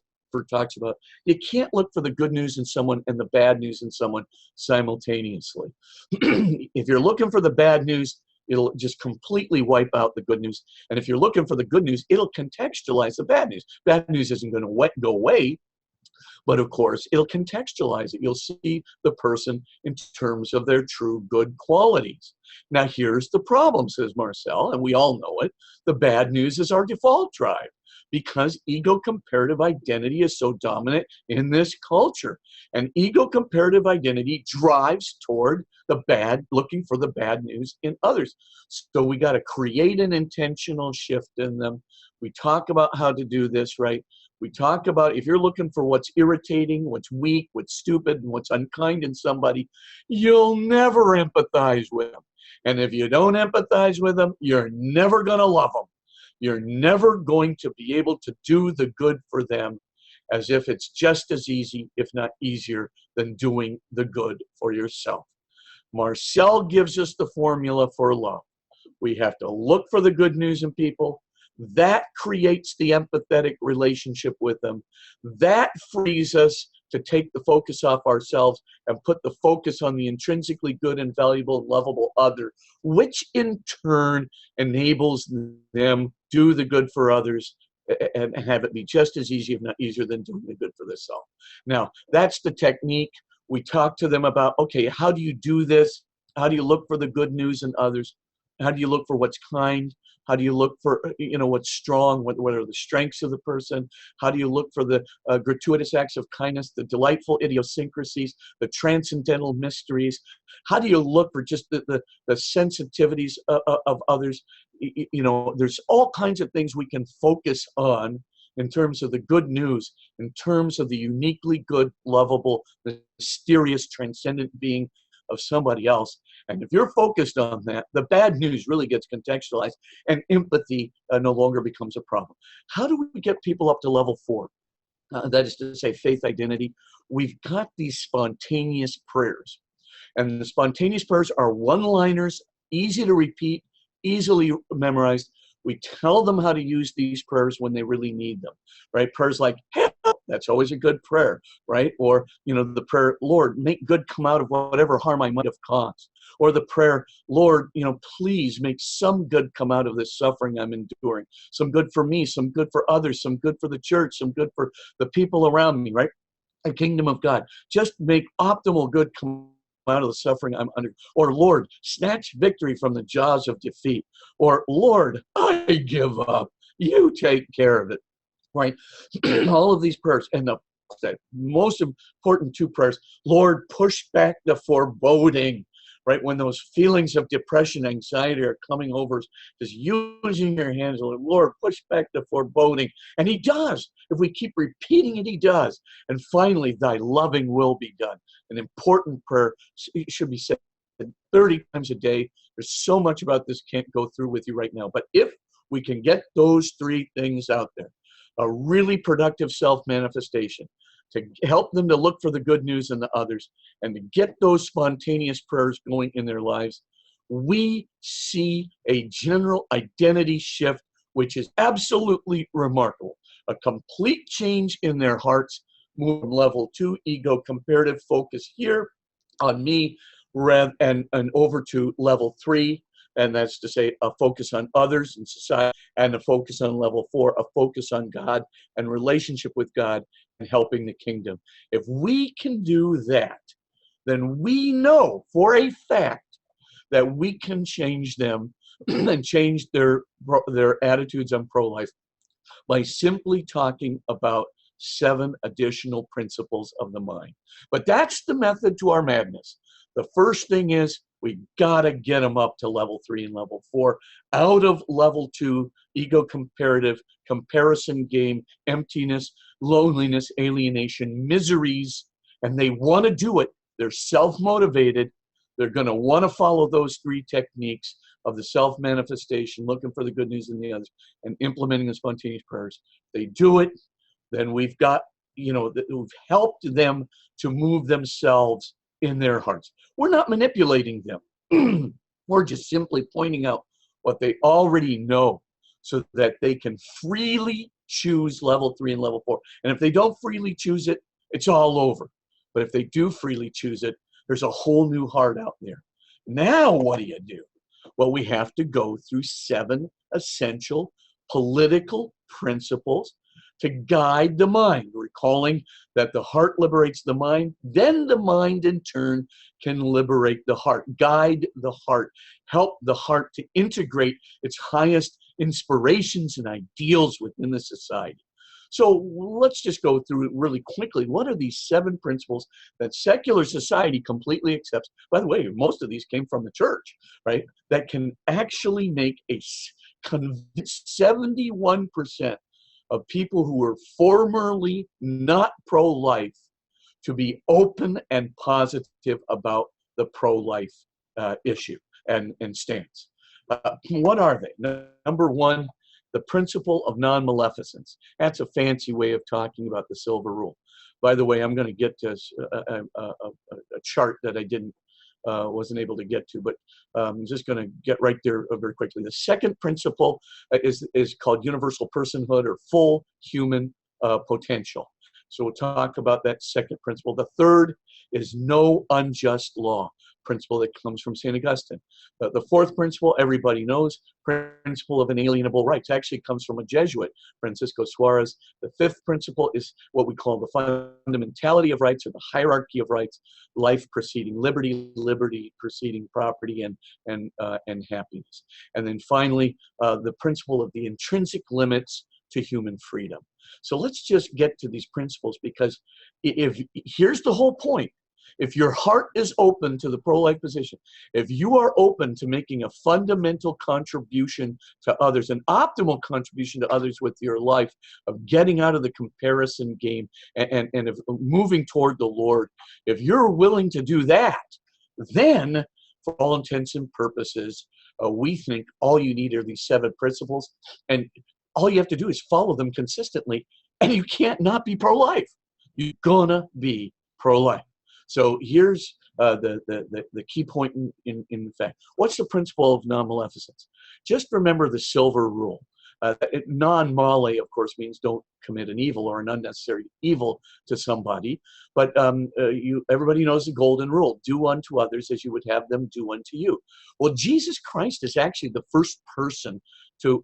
talks about you can't look for the good news in someone and the bad news in someone simultaneously. If you're looking for the bad news, it'll just completely wipe out the good news. And if you're looking for the good news, it'll contextualize the bad news. Bad news isn't going to go away, but of course, it'll contextualize it. You'll see the person in terms of their true good qualities. Now, here's the problem, says Marcel, and we all know it. The bad news is our default drive because ego-comparative identity is so dominant in this culture. And ego-comparative identity drives toward the bad, looking for the bad news in others. So we got to create an intentional shift in them. We talk about how to do this, right? We talk about if you're looking for what's irritating, what's weak, what's stupid, and what's unkind in somebody, you'll never empathize with them. And if you don't empathize with them, you're never going to love them. You're never going to be able to do the good for them as if it's just as easy, if not easier, than doing the good for yourself. Marcel gives us the formula for love. We have to look for the good news in people. That creates the empathetic relationship with them. That frees us to take the focus off ourselves and put the focus on the intrinsically good and valuable and lovable other, which in turn enables them do the good for others and have it be just as easy, if not easier, than doing the good for themselves. Now, that's the technique. We talk to them about, okay, how do you do this? How do you look for the good news in others? How do you look for what's kind? How do you look for, what's strong? What are the strengths of the person? How do you look for the gratuitous acts of kindness, the delightful idiosyncrasies, the transcendental mysteries? How do you look for just the sensitivities of others? There's all kinds of things we can focus on in terms of the good news, in terms of the uniquely good, lovable, mysterious, transcendent being of somebody else. And if you're focused on that, the bad news really gets contextualized and empathy no longer becomes a problem. How do we get people up to level 4? That is to say, faith identity. We've got these spontaneous prayers. And the spontaneous prayers are one-liners, easy to repeat, easily memorized. We tell them how to use these prayers when they really need them, right? Prayers like, help, that's always a good prayer, right? Or, the prayer, Lord, make good come out of whatever harm I might have caused. Or the prayer, Lord, please make some good come out of this suffering I'm enduring. Some good for me, some good for others, some good for the church, some good for the people around me, right? The kingdom of God. Just make optimal good come out of the suffering I'm under. Or Lord, snatch victory from the jaws of defeat. Or Lord, I give up. You take care of it. Right? All of these prayers. And the most important 2 prayers, Lord, push back the foreboding. Right? When those feelings of depression, anxiety are coming over, just using your hands, Lord, push back the foreboding. And he does. If we keep repeating it, he does. And finally, thy loving will be done. An important prayer. It should be said 30 times a day. There's so much about this can't go through with you right now. But if we can get those 3 things out there, a really productive self-manifestation, to help them to look for the good news in the others, and to get those spontaneous prayers going in their lives, we see a general identity shift, which is absolutely remarkable. A complete change in their hearts, move from level 2, ego comparative focus here on me, and over to level 3, and that's to say a focus on others and society, and a focus on level 4, a focus on God and relationship with God and helping the kingdom. If we can do that, then we know for a fact that we can change them and change their attitudes on pro-life by simply talking about 7 additional principles of the mind. But that's the method to our madness. The first thing is we gotta get them up to level 3 and level 4, out of level 2, ego comparative, comparison game, emptiness, loneliness, alienation, miseries, and they want to do it. They're self-motivated. They're going to want to follow those 3 techniques of the self-manifestation, looking for the good news in the others, and implementing the spontaneous prayers. If they do it, then we've got, we've helped them to move themselves in their hearts. We're not manipulating them. We're just simply pointing out what they already know so that they can freely choose level 3 and level 4. And if they don't freely choose it, it's all over. But if they do freely choose it, there's a whole new heart out there. Now what do? Well, we have to go through 7 essential political principles to guide the mind, recalling that the heart liberates the mind, then the mind in turn can liberate the heart, guide the heart, help the heart to integrate its highest inspirations and ideals within the society. So let's just go through really quickly. What are these 7 principles that secular society completely accepts? By the way, most of these came from the church, right? That can actually make a convinced 71% of people who were formerly not pro-life to be open and positive about the pro-life issue and stance. What are they? Number 1, the principle of non-maleficence. That's a fancy way of talking about the silver rule. By the way, I'm going to get to a chart that I wasn't able to get to, but I'm just going to get right there very quickly. The second principle is called universal personhood, or full human potential. So we'll talk about that second principle. The third is no unjust law, principle that comes from St. Augustine. The fourth principle, everybody knows, principle of inalienable rights, actually comes from a Jesuit, Francisco Suarez. The fifth principle is what we call the fundamentality of rights, or the hierarchy of rights: life preceding liberty, liberty preceding property, and happiness. And then finally, the principle of the intrinsic limits to human freedom. So let's just get to these principles, because here's the whole point. If your heart is open to the pro-life position, if you are open to making a fundamental contribution to others, an optimal contribution to others with your life, of getting out of the comparison game and of moving toward the Lord, if you're willing to do that, then for all intents and purposes, we think all you need are these 7 principles, and all you have to do is follow them consistently, and you can't not be pro-life. You're gonna be pro-life. So here's the key point in fact. What's the principle of non-maleficence? Just remember the silver rule. Non-male, of course, means don't commit an evil or an unnecessary evil to somebody. But everybody knows the golden rule: do unto others as you would have them do unto you. Well, Jesus Christ is actually the first person to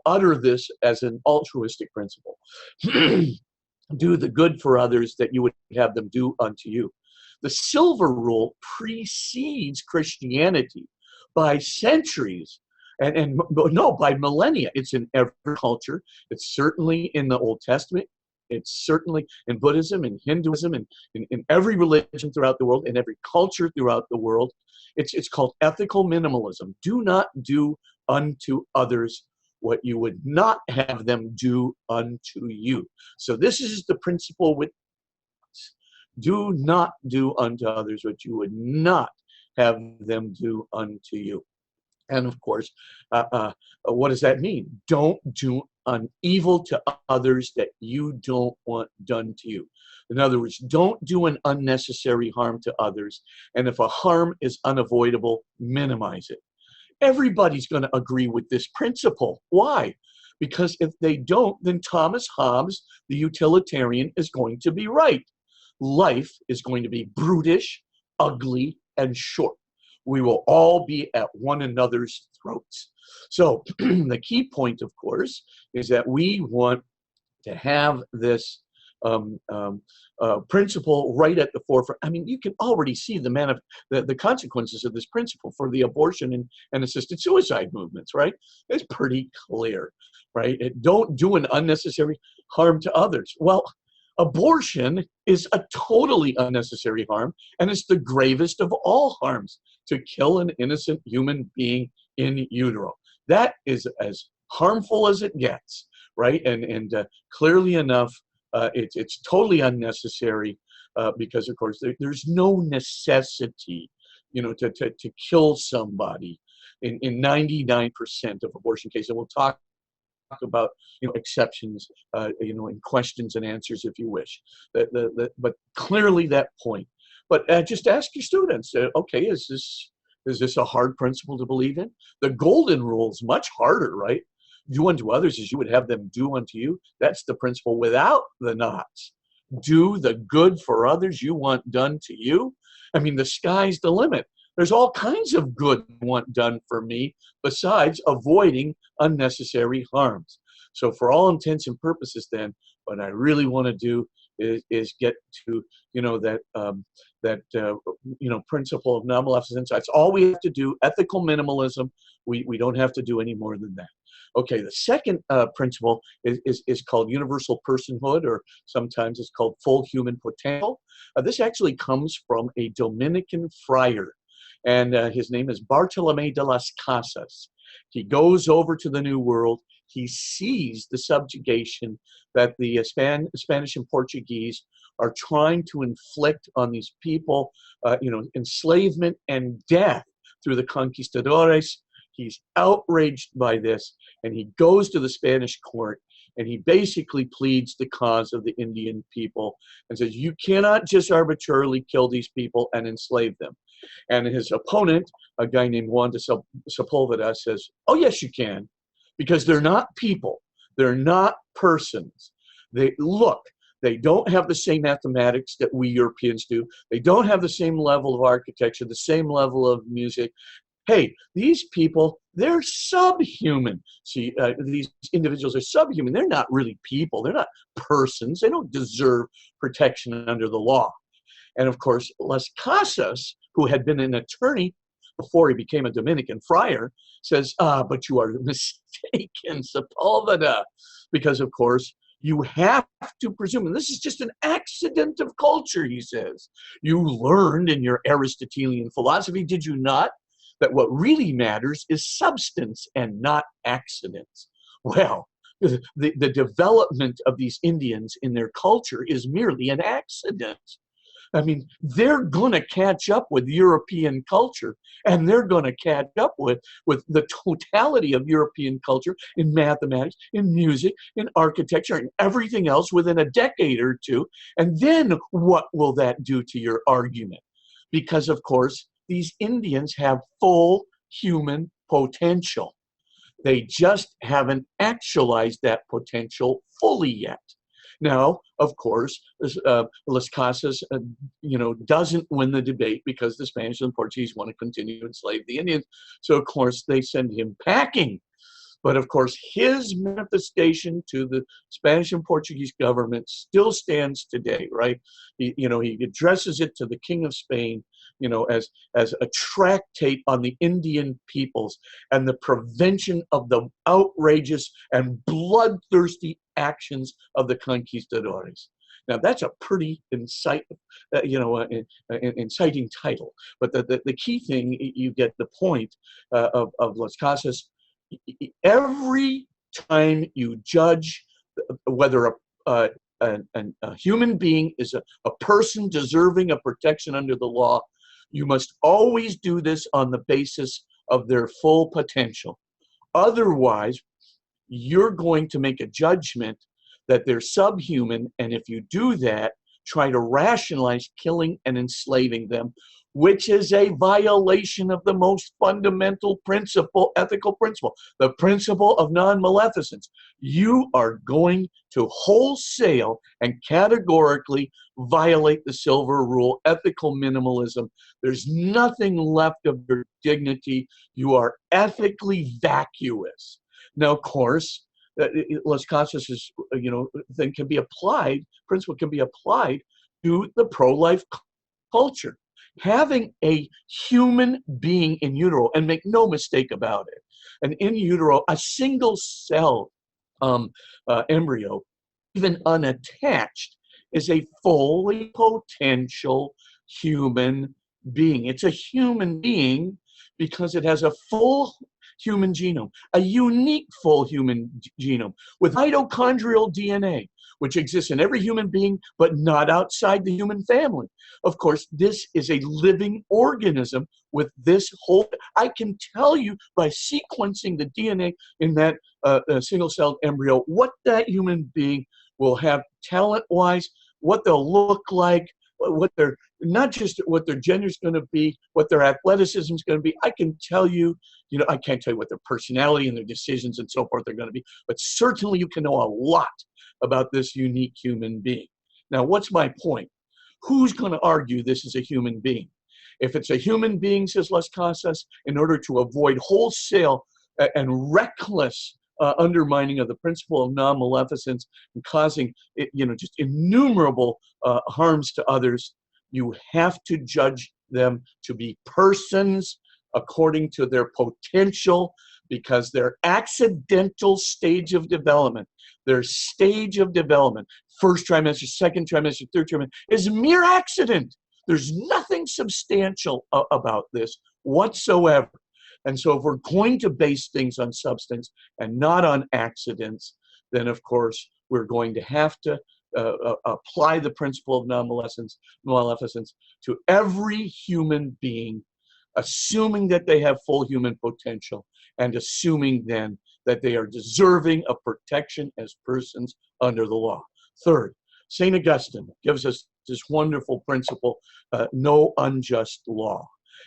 utter this as an altruistic principle. Do the good for others that you would have them do unto you. The silver rule precedes Christianity by centuries, and no, by millennia. It's in every culture. It's certainly in the Old Testament. It's certainly in Buddhism and Hinduism and in every religion throughout the world, in every culture throughout the world. It's called ethical minimalism. Do not do unto others what you would not have them do unto you. So this is the principle with do not do unto others what you would not have them do unto you. And of course, what does that mean? Don't do an evil to others that you don't want done to you. In other words, don't do an unnecessary harm to others. And if a harm is unavoidable, minimize it. Everybody's going to agree with this principle. Why? Because if they don't, then Thomas Hobbes, the utilitarian, is going to be right. Life is going to be brutish, ugly, and short. We will all be at one another's throats. So the key point, of course, is that we want to have this principle right at the forefront. I mean, you can already see the consequences of this principle for the abortion and assisted suicide movements, right? It's pretty clear, right? Don't do an unnecessary harm to others. Well, abortion is a totally unnecessary harm, and it's the gravest of all harms, to kill an innocent human being in utero. That is as harmful as it gets, right? And clearly enough, it's totally unnecessary because, of course, there's no necessity, to kill somebody in 99% of abortion cases. And we'll talk about exceptions, in questions and answers if you wish. But clearly that point. But just ask your students, okay, is this a hard principle to believe in? The golden rule is much harder, right? Do unto others as you would have them do unto you. That's the principle without the knots. Do the good for others you want done to you. I mean, the sky's the limit. There's all kinds of good you want done for me besides avoiding unnecessary harms. So for all intents and purposes then, what I really want to do is get to, principle of non-maleficence. That's all we have to do. Ethical minimalism. We don't have to do any more than that. Okay, the second principle is called universal personhood, or sometimes it's called full human potential. This actually comes from a Dominican friar, and his name is Bartolomé de las Casas. He goes over to the New World. He sees the subjugation that the Spanish and Portuguese are trying to inflict on these people, enslavement and death through the conquistadores. He's outraged by this, and he goes to the Spanish court, and he basically pleads the cause of the Indian people and says, you cannot just arbitrarily kill these people and enslave them. And his opponent, a guy named Juan de Sepúlveda, says, oh, yes, you can, because they're not people. They're not persons. They don't have the same mathematics that we Europeans do. They don't have the same level of architecture, the same level of music. Hey, these people, they're subhuman. See, these individuals are subhuman. They're not really people. They're not persons. They don't deserve protection under the law. And of course, Las Casas, who had been an attorney before he became a Dominican friar, says, but you are mistaken, Sepúlveda, because of course, you have to presume, and this is just an accident of culture, he says. You learned in your Aristotelian philosophy, did you not, that what really matters is substance and not accidents? Well, the development of these Indians in their culture is merely an accident. I mean, they're going to catch up with European culture, and they're going to catch up with the totality of European culture in mathematics, in music, in architecture, and everything else within a decade or two. And then what will that do to your argument? Because, of course, these Indians have full human potential. They just haven't actualized that potential fully yet. Now, of course, Las Casas, doesn't win the debate because the Spanish and Portuguese want to continue to enslave the Indians. So, of course, they send him packing. But, of course, his manifestation to the Spanish and Portuguese government still stands today, right? He addresses it to the King of Spain, as a tractate on the Indian peoples and the prevention of the outrageous and bloodthirsty actions of the conquistadores. Now, that's a pretty inciting title. But the key thing, you get the point of Las Casas. Every time you judge whether a human being is a person deserving of protection under the law, you must always do this on the basis of their full potential. Otherwise, you're going to make a judgment that they're subhuman, and if you do that, try to rationalize killing and enslaving them, which is a violation of the most fundamental principle, ethical principle, the principle of non-maleficence. You are going to wholesale and categorically violate the silver rule, ethical minimalism. There's nothing left of your dignity. You are ethically vacuous. Now, of course, Las Casas' thing can be applied, principle can be applied to the pro-life culture. Having a human being in utero, and make no mistake about it, an in utero, a single-celled embryo, even unattached, is a fully potential human being. It's a human being because it has a full human genome, a unique full human genome with mitochondrial DNA, which exists in every human being, but not outside the human family. Of course, this is a living organism with this whole, I can tell you by sequencing the DNA in that single-celled embryo, what that human being will have talent-wise, what they'll look like, what their, not just what their gender is going to be, what their athleticism is going to be. I can tell you, I can't tell you what their personality and their decisions and so forth are going to be, but certainly you can know a lot about this unique human being. Now, what's my point? Who's going to argue this is a human being? If it's a human being, says Las Casas, in order to avoid wholesale and reckless undermining of the principle of non-maleficence and causing just innumerable harms to others, you have to judge them to be persons according to their potential, because their accidental stage of development, their stage of development, first trimester, second trimester, third trimester, is mere accident. There's nothing substantial about this whatsoever. And so if we're going to base things on substance and not on accidents, then of course we're going to have to apply the principle of non-maleficence to every human being, assuming that they have full human potential and assuming then that they are deserving of protection as persons under the law. Third, St. Augustine gives us this wonderful principle, no unjust law.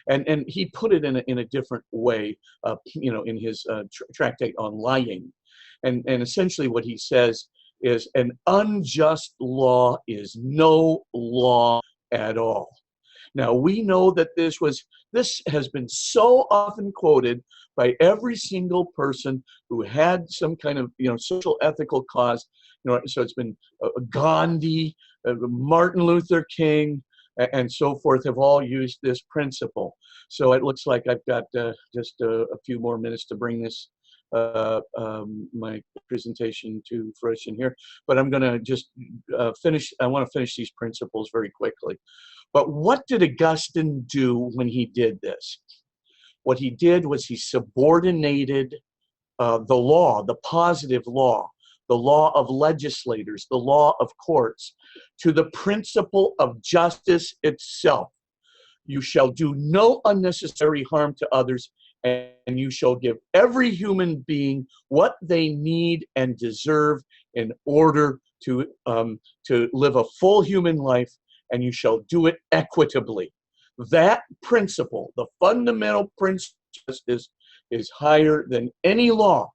And he put it in a different way, in his tractate on lying. And essentially what he says is an unjust law is no law at all. Now, we know that this has been so often quoted by every single person who had some kind of, social ethical cause. So it's been Gandhi, Martin Luther King, and so forth have all used this principle. So it looks like I've got just a few more minutes to bring this my presentation to fruition here, but I'm going to just finish. I want to finish these principles very quickly. But what did Augustine do when he did this? What he did was he subordinated the law, the positive law, the law of legislators, the law of courts, to the principle of justice itself. You shall do no unnecessary harm to others, and you shall give every human being what they need and deserve in order to live a full human life, and you shall do it equitably. That principle, the fundamental principle, is higher than any law.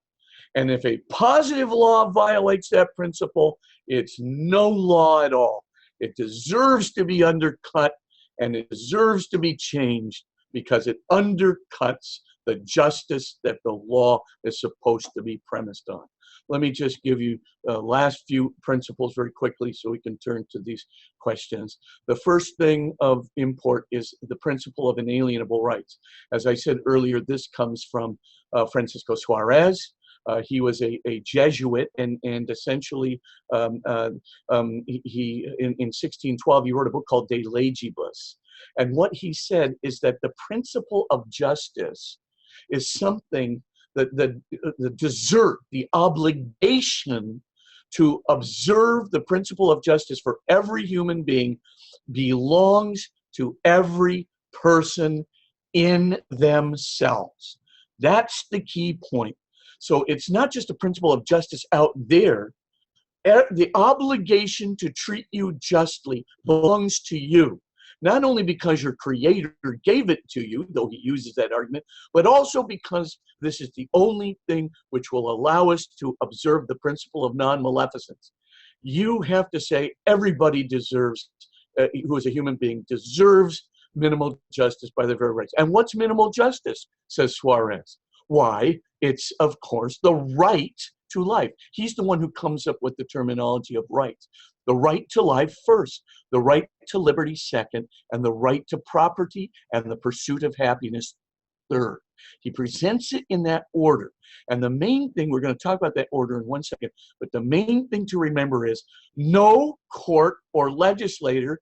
And if a positive law violates that principle, it's no law at all. It deserves to be undercut, and it deserves to be changed because it undercuts the justice that the law is supposed to be premised on. Let me just give you the last few principles very quickly so we can turn to these questions. The first thing of import is the principle of inalienable rights. As I said earlier, this comes from Francisco Suarez. He was a Jesuit, and essentially he in 1612 he wrote a book called De Legibus. And what he said is that the principle of justice is something that the desert, the obligation to observe the principle of justice for every human being belongs to every person in themselves. That's the key point. So it's not just a principle of justice out there. The obligation to treat you justly belongs to you, not only because your creator gave it to you, though he uses that argument, but also because this is the only thing which will allow us to observe the principle of non-maleficence. You have to say everybody deserves, who is a human being, deserves minimal justice by their very rights. And what's minimal justice, says Suarez? Why, it's, of course, the right to life. He's the one who comes up with the terminology of rights. The right to life first, the right to liberty second, and the right to property and the pursuit of happiness third. He presents it in that order. And the main thing, we're going to talk about that order in 1 second, but the main thing to remember is no court or legislature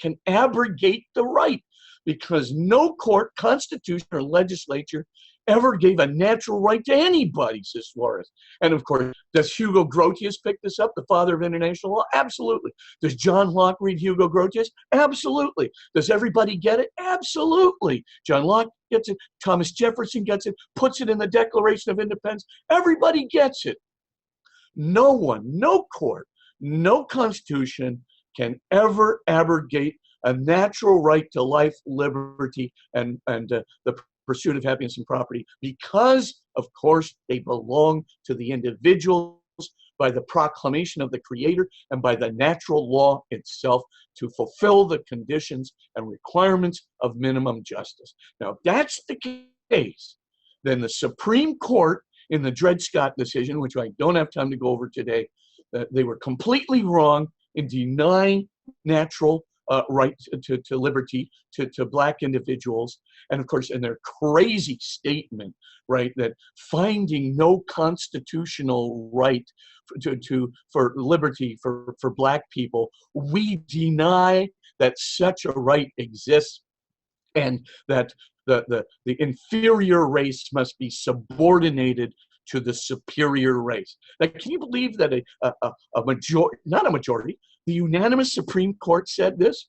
can abrogate the right, because no court, constitution, or legislature ever gave a natural right to anybody, says Suarez. And of course, does Hugo Grotius pick this up, the father of international law? Absolutely. Does John Locke read Hugo Grotius? Absolutely. Does everybody get it? Absolutely. John Locke gets it. Thomas Jefferson gets it, puts it in the Declaration of Independence. Everybody gets it. No one, no court, no constitution can ever abrogate a natural right to life, liberty, and the pursuit of happiness and property, because, of course, they belong to the individuals by the proclamation of the Creator and by the natural law itself to fulfill the conditions and requirements of minimum justice. Now, if that's the case, then the Supreme Court in the Dred Scott decision, which I don't have time to go over today, they were completely wrong in denying natural right to liberty to black individuals. And of course, in their crazy statement, right, that finding no constitutional right for liberty for black people, we deny that such a right exists, and that the inferior race must be subordinated to the superior race. Now, can you believe that a majority, not a majority, the unanimous Supreme Court said this?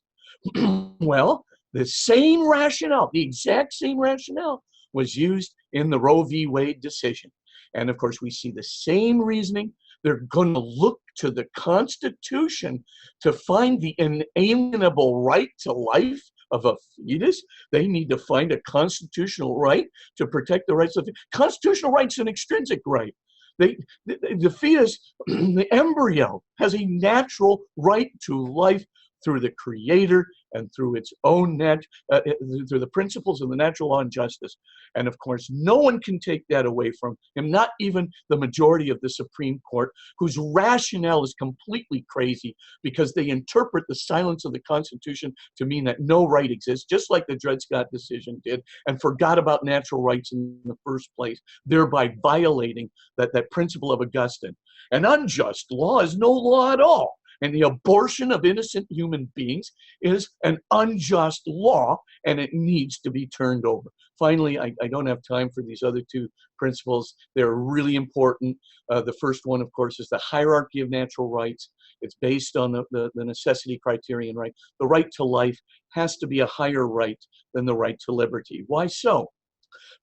Well, the same rationale, the exact same rationale, was used in the Roe v. Wade decision. And of course, we see the same reasoning. They're going to look to the Constitution to find the inalienable right to life of a fetus. They need to find a constitutional right to protect the rights of the constitutional rights, an extrinsic right. The fetus, the embryo, has a natural right to life through the Creator and through its own through the principles of the natural law and justice. And of course, no one can take that away from him, not even the majority of the Supreme Court, whose rationale is completely crazy because they interpret the silence of the Constitution to mean that no right exists, just like the Dred Scott decision did, and forgot about natural rights in the first place, thereby violating that principle of Augustine. An unjust law is no law at all. And the abortion of innocent human beings is an unjust law, and it needs to be turned over. Finally, I don't have time for these other two principles. They're really important. The first one, of course, is the hierarchy of natural rights. It's based on the necessity criterion, right? The right to life has to be a higher right than the right to liberty. Why so?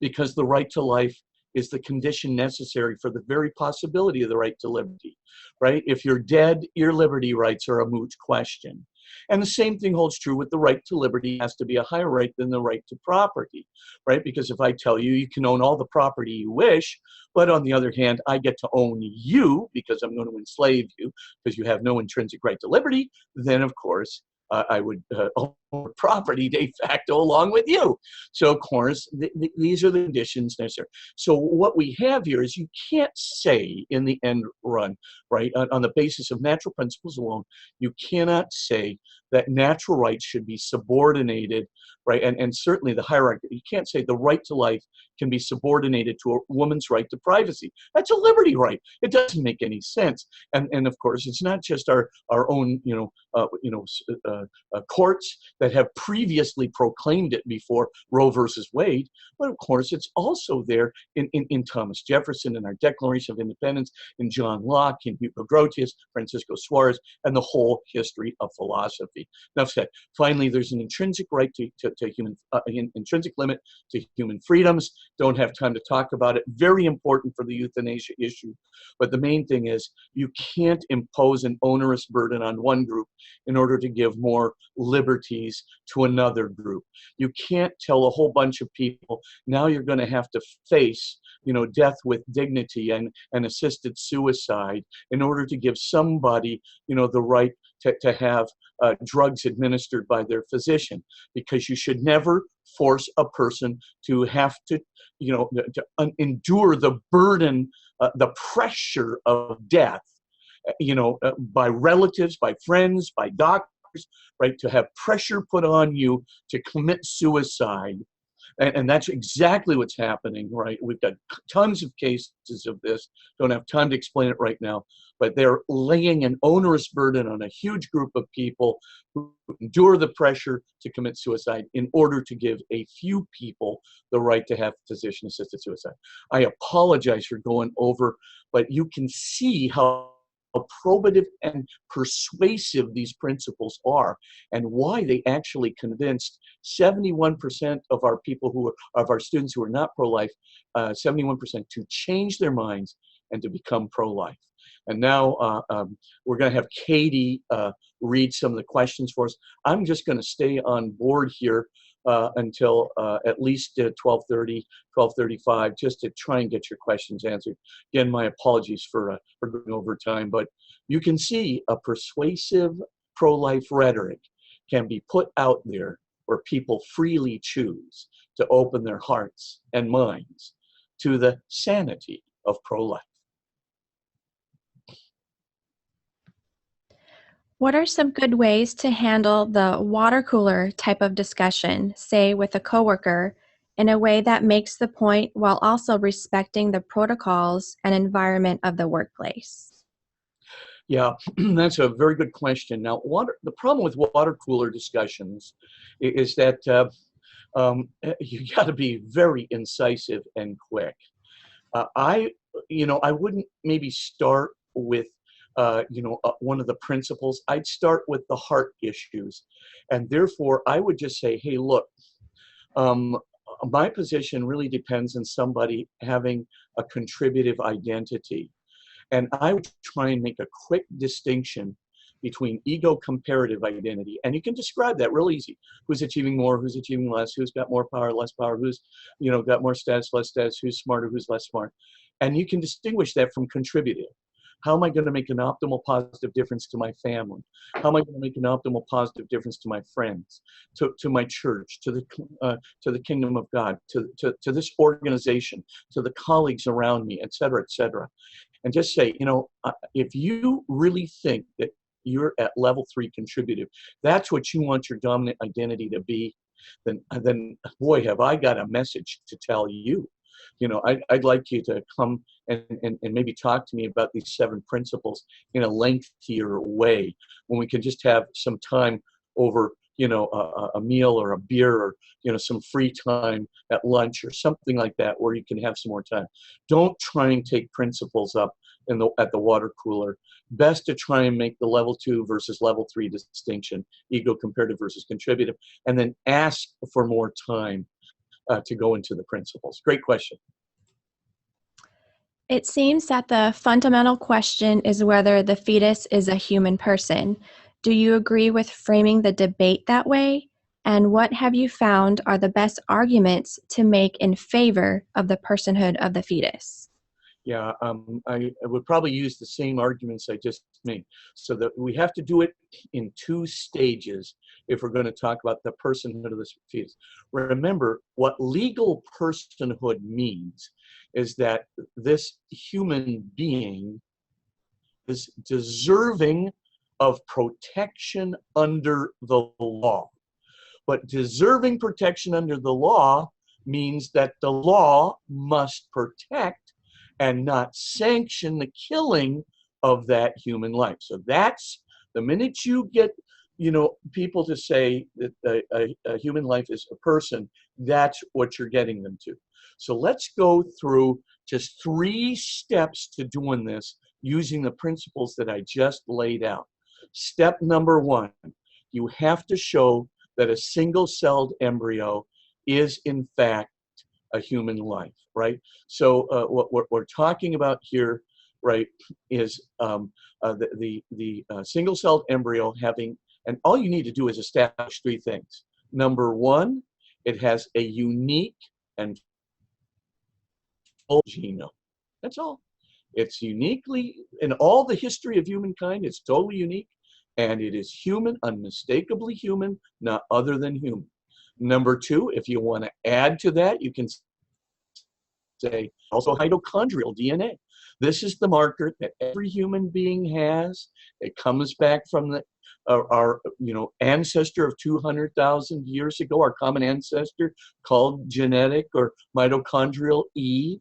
Because the right to life is the condition necessary for the very possibility of the right to liberty, right? If you're dead, your liberty rights are a moot question. And the same thing holds true with the right to liberty. It has to be a higher right than the right to property, right? Because if I tell you you can own all the property you wish, but on the other hand, I get to own you because I'm going to enslave you because you have no intrinsic right to liberty, then of course, I would own property de facto along with you. So, of course, these are the conditions necessary. So what we have here is you can't say in the end run, right, on the basis of natural principles alone, you cannot say that natural rights should be subordinated, right, and certainly the hierarchy. You can't say the right to life can be subordinated to a woman's right to privacy. That's a liberty right. It doesn't make any sense. And of course, it's not just our own courts that have previously proclaimed it before Roe versus Wade. But of course, it's also there in Thomas Jefferson, in our Declaration of Independence, in John Locke, in Hugo Grotius, Francisco Suarez, and the whole history of philosophy. Enough said. Finally, there's an intrinsic right to human, intrinsic limit to human freedoms. Don't have time to talk about it. Very important for the euthanasia issue. But the main thing is you can't impose an onerous burden on one group in order to give more liberties to another group. You can't tell a whole bunch of people, now you're going to have to face, death with dignity and assisted suicide in order to give somebody, the right to have drugs administered by their physician, because you should never force a person to have to, endure the burden, the pressure of death, by relatives, by friends, by doctors, right, to have pressure put on you to commit suicide. And that's exactly what's happening, right? We've got tons of cases of this. Don't have time to explain it right now, but they're laying an onerous burden on a huge group of people who endure the pressure to commit suicide in order to give a few people the right to have physician-assisted suicide. I apologize for going over, but you can see how probative and persuasive these principles are, and why they actually convinced 71% of our people of our students who are not pro-life, 71% to change their minds and to become pro-life. And now we're going to have Katie read some of the questions for us. I'm just going to stay on board here until at least 12:30, 12:35, just to try and get your questions answered. Again, my apologies for going over time, but you can see a persuasive pro-life rhetoric can be put out there where people freely choose to open their hearts and minds to the sanity of pro-life. What are some good ways to handle the water cooler type of discussion, say with a coworker, in a way that makes the point while also respecting the protocols and environment of the workplace? Yeah, that's a very good question. Now, the problem with water cooler discussions is that you got to be very incisive and quick. I wouldn't maybe start with one of the principles. I'd start with the heart issues, and therefore I would just say, hey, look, my position really depends on somebody having a contributive identity. And I would try and make a quick distinction between ego comparative identity. And you can describe that real easy. Who's achieving more, who's achieving less, who's got more power, less power, who's got more status, less status, who's smarter, who's less smart. And you can distinguish that from contributive. How am I going to make an optimal positive difference to my family? How am I going to make an optimal positive difference to my friends, to my church, to the kingdom of God, to this organization, to the colleagues around me, et cetera, et cetera. And just say, if you really think that you're at level 3 contributive, that's what you want your dominant identity to be, then boy, have I got a message to tell you. I'd like you to come and maybe talk to me about these 7 principles in a lengthier way, when we can just have some time over, a meal or a beer, or, some free time at lunch or something like that, where you can have some more time. Don't try and take principles up at the water cooler. Best to try and make the level 2 versus level 3 distinction, ego comparative versus contributive, and then ask for more time to go into the principles. Great question. It seems that the fundamental question is whether the fetus is a human person. Do you agree with framing the debate that way? And what have you found are the best arguments to make in favor of the personhood of the fetus? Yeah, I would probably use the same arguments I just made. So that we have to do it in 2 stages if we're going to talk about the personhood of the fetus. Remember, what legal personhood means is that this human being is deserving of protection under the law. But deserving protection under the law means that the law must protect and not sanction the killing of that human life. So that's the minute you get people to say that a human life is a person, that's what you're getting them to. So let's go through just 3 steps to doing this using the principles that I just laid out. Step number 1, you have to show that a single-celled embryo is in fact a human life, right? So what we're talking about here, right, is the single-celled embryo having, and all you need to do is establish 3 things. Number 1, it has a unique and full genome. That's all. It's uniquely, in all the history of humankind, it's totally unique, and it is human, unmistakably human, not other than human. Number 2, if you want to add to that, you can say also mitochondrial DNA. This is the marker that every human being has. It comes back from our ancestor of 200,000 years ago, our common ancestor called genetic or mitochondrial Eve.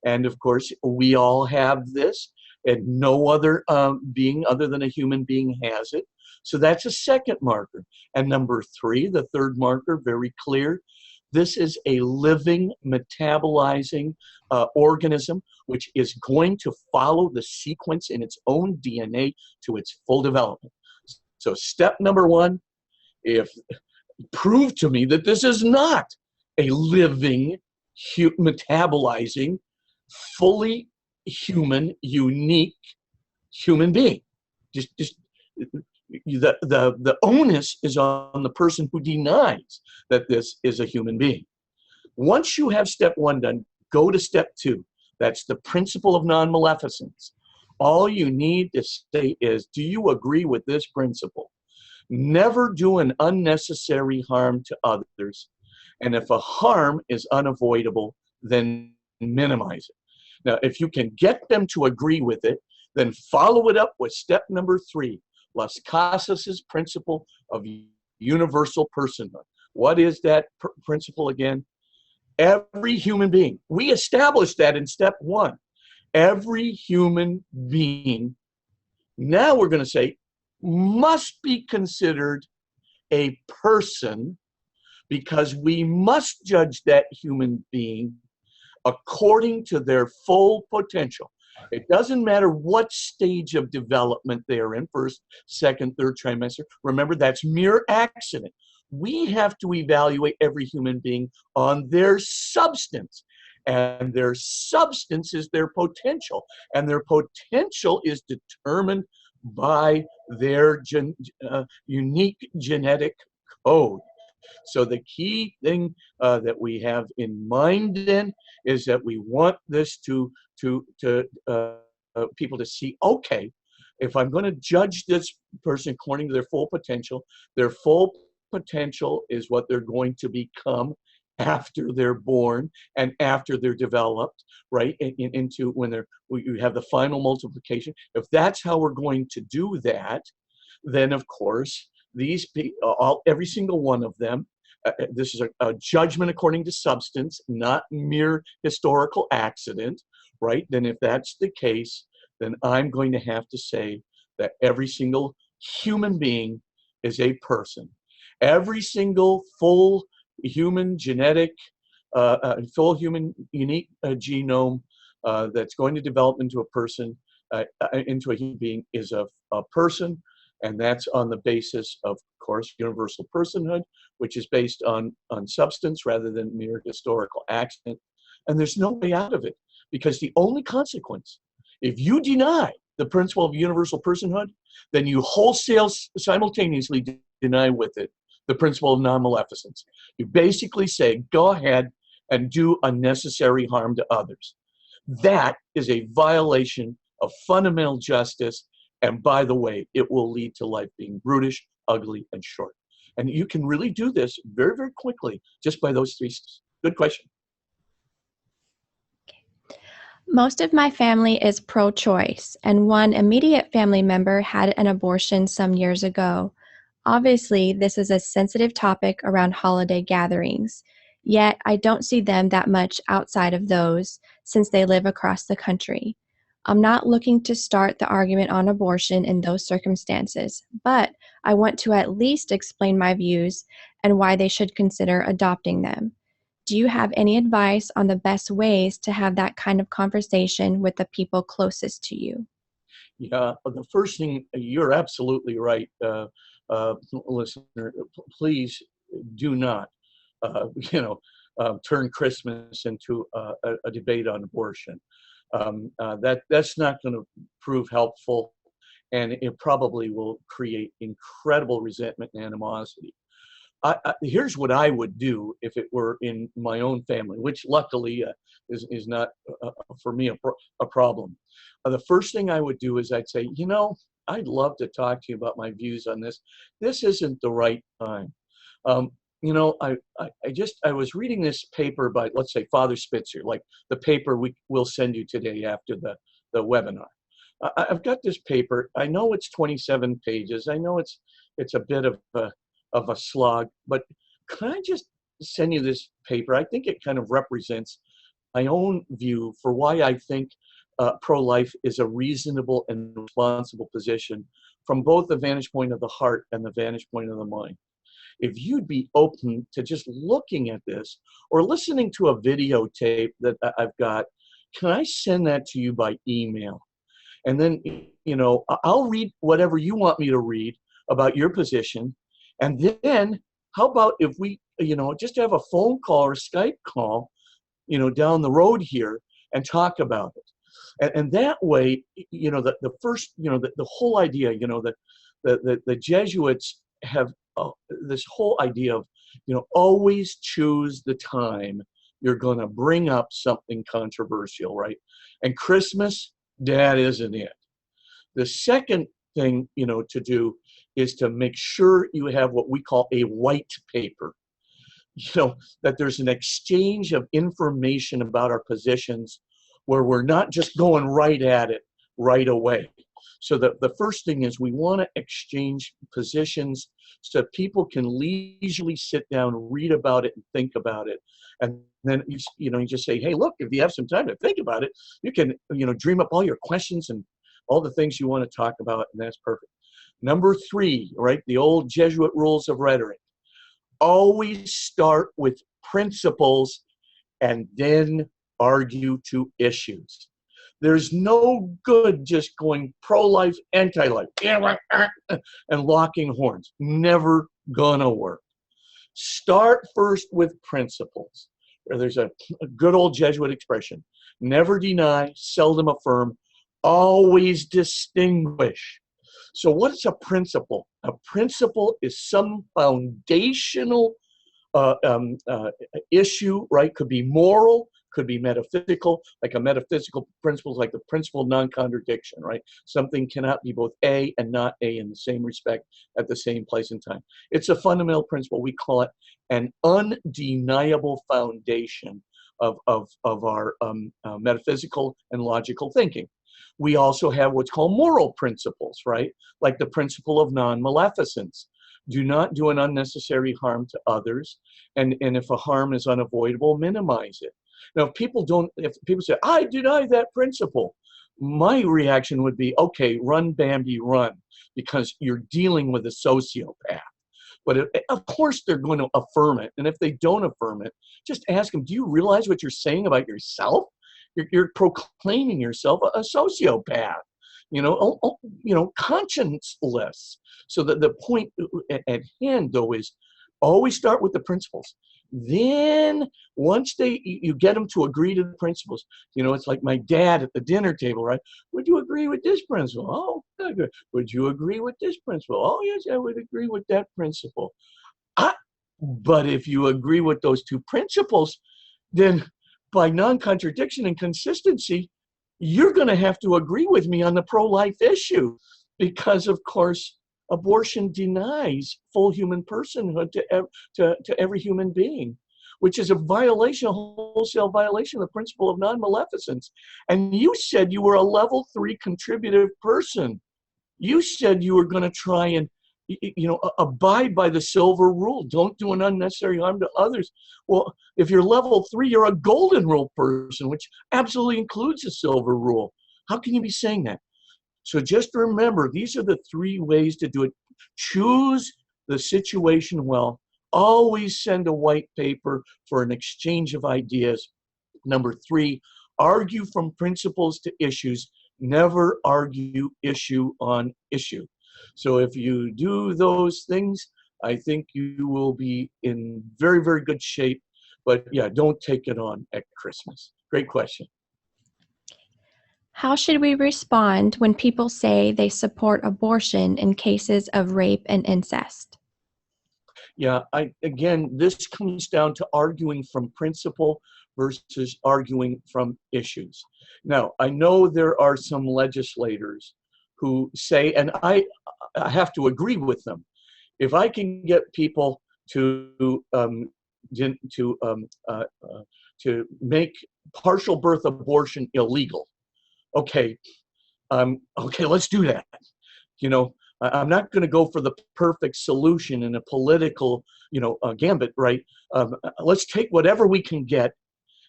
And of course, we all have this, and no other being other than a human being has it. So that's a second marker. And number 3, the third marker, very clear. This is a living, metabolizing organism, which is going to follow the sequence in its own DNA to its full development. So step number 1, prove to me that this is not a living, metabolizing, fully human, unique human being. The onus is on the person who denies that this is a human being. Once you have step 1 done, go to step 2. That's the principle of non-maleficence. All you need to say is, do you agree with this principle? Never do an unnecessary harm to others. And if a harm is unavoidable, then minimize it. Now, if you can get them to agree with it, then follow it up with step number 3, Las Casas' principle of universal personhood. What is that principle again? Every human being. We established that in step 1. Every human being, now we're going to say, must be considered a person, because we must judge that human being according to their full potential. It doesn't matter what stage of development they're in, first, second, third trimester. Remember, that's mere accident. We have to evaluate every human being on their substance. And their substance is their potential. And their potential is determined by their unique genetic code. So the key thing that we have in mind then is that we want this to people to see, okay, if I'm going to judge this person according to their full potential is what they're going to become after they're born and after they're developed, right? Into when you have the final multiplication. If that's how we're going to do that, then of course these people, every single one of them, this is a judgment according to substance, not mere historical accident, right? Then if that's the case, then I'm going to have to say that every single human being is a person. Every single full human genetic, full human unique genome that's going to develop into a person, into a human being, is a person, and that's on the basis of course, universal personhood, which is based on substance rather than mere historical accident. And there's no way out of it, because the only consequence, if you deny the principle of universal personhood, then you wholesale simultaneously deny with it the principle of non-maleficence. You basically say, go ahead and do unnecessary harm to others. That is a violation of fundamental justice. And by the way, it will lead to life being brutish, ugly, and short. And you can really do this very, very quickly just by those 3 steps. Good question. Most of my family is pro-choice, and one immediate family member had an abortion some years ago. Obviously, this is a sensitive topic around holiday gatherings, yet I don't see them that much outside of those since they live across the country. I'm not looking to start the argument on abortion in those circumstances, but I want to at least explain my views and why they should consider adopting them. Do you have any advice on the best ways to have that kind of conversation with the people closest to you? Yeah, the first thing, you're absolutely right, listener. Please do not, you know, turn Christmas into a debate on abortion. That's not going to prove helpful, and it probably will create incredible resentment and animosity. Here's what I would do if it were in my own family, which luckily is not for me a problem. The first thing I would do is I'd say, you know, I'd love to talk to you about my views on this. This isn't the right time. You know, I was reading this paper by, let's say, Father Spitzer, like the paper we'll send you today after the webinar. I've got this paper. I know it's 27 pages. I know it's a bit of a slog, but can I just send you this paper? I think it kind of represents my own view for why I think pro-life is a reasonable and responsible position from both the vantage point of the heart and the vantage point of the mind. If you'd be open to just looking at this or listening to a videotape that I've got, can I send that to you by email? And then, you know, I'll read whatever you want me to read about your position. And then how about if we, you know, just have a phone call or a Skype call, you know, down the road here and talk about it. And that way, you know, the first, you know, the whole idea, you know, the Jesuits have this whole idea of, you know, always choose the time you're going to bring up something controversial, right? And Christmas, that isn't it. The second thing, you know, to do is to make sure you have what we call a white paper. You know, that there's an exchange of information about our positions where we're not just going right at it right away. So the first thing is we want to exchange positions so people can leisurely sit down, read about it, and think about it. And then, you know, you just say, hey, look, if you have some time to think about it, you can, you know, dream up all your questions and all the things you want to talk about, and that's perfect. Number 3, right, the old Jesuit rules of rhetoric. Always start with principles and then argue to issues. There's no good just going pro-life, anti-life, and locking horns. Never gonna work. Start first with principles. There's a good old Jesuit expression: never deny, seldom affirm, always distinguish. So what's a principle? A principle is some foundational issue, right? Could be moral, could be metaphysical, like a metaphysical principle, like the principle of non-contradiction, right? Something cannot be both A and not A in the same respect at the same place and time. It's a fundamental principle. We call it an undeniable foundation of our metaphysical and logical thinking. We also have what's called moral principles, right? Like the principle of non-maleficence. Do not do an unnecessary harm to others, and if a harm is unavoidable, minimize it. Now, if people say, I deny that principle, my reaction would be, okay, run, Bambi, run, because you're dealing with a sociopath. But of course they're going to affirm it, and if they don't affirm it, just ask them, do you realize what you're saying about yourself? You're proclaiming yourself a sociopath, you know, conscienceless. So the point at hand, though, is always start with the principles. Then once you get them to agree to the principles, you know, it's like my dad at the dinner table, right? Would you agree with this principle? Oh, good. Would you agree with this principle? Oh, yes, I would agree with that principle. But if you agree with those 2 principles, then by non-contradiction and consistency, you're going to have to agree with me on the pro-life issue, because, of course, abortion denies full human personhood to every human being, which is a wholesale violation of the principle of non-maleficence. And you said you were a level 3 contributive person. You said you were going to try and, you know, abide by the silver rule. Don't do an unnecessary harm to others. Well, if you're level 3, you're a golden rule person, which absolutely includes the silver rule. How can you be saying that? So just remember, these are the three ways to do it. Choose the situation well. Always send a white paper for an exchange of ideas. Number three, argue from principles to issues. Never argue issue on issue. So if you do those things, I think you will be in very, very good shape. But yeah, don't take it on at Christmas. Great question. How should we respond when people say they support abortion in cases of rape and incest? Yeah, again, this comes down to arguing from principle versus arguing from issues. Now, I know there are some legislators who say, and I have to agree with them, if I can get people to make partial birth abortion illegal, okay, okay, let's do that. You know, I'm not going to go for the perfect solution in a political, gambit, right? Let's take whatever we can get,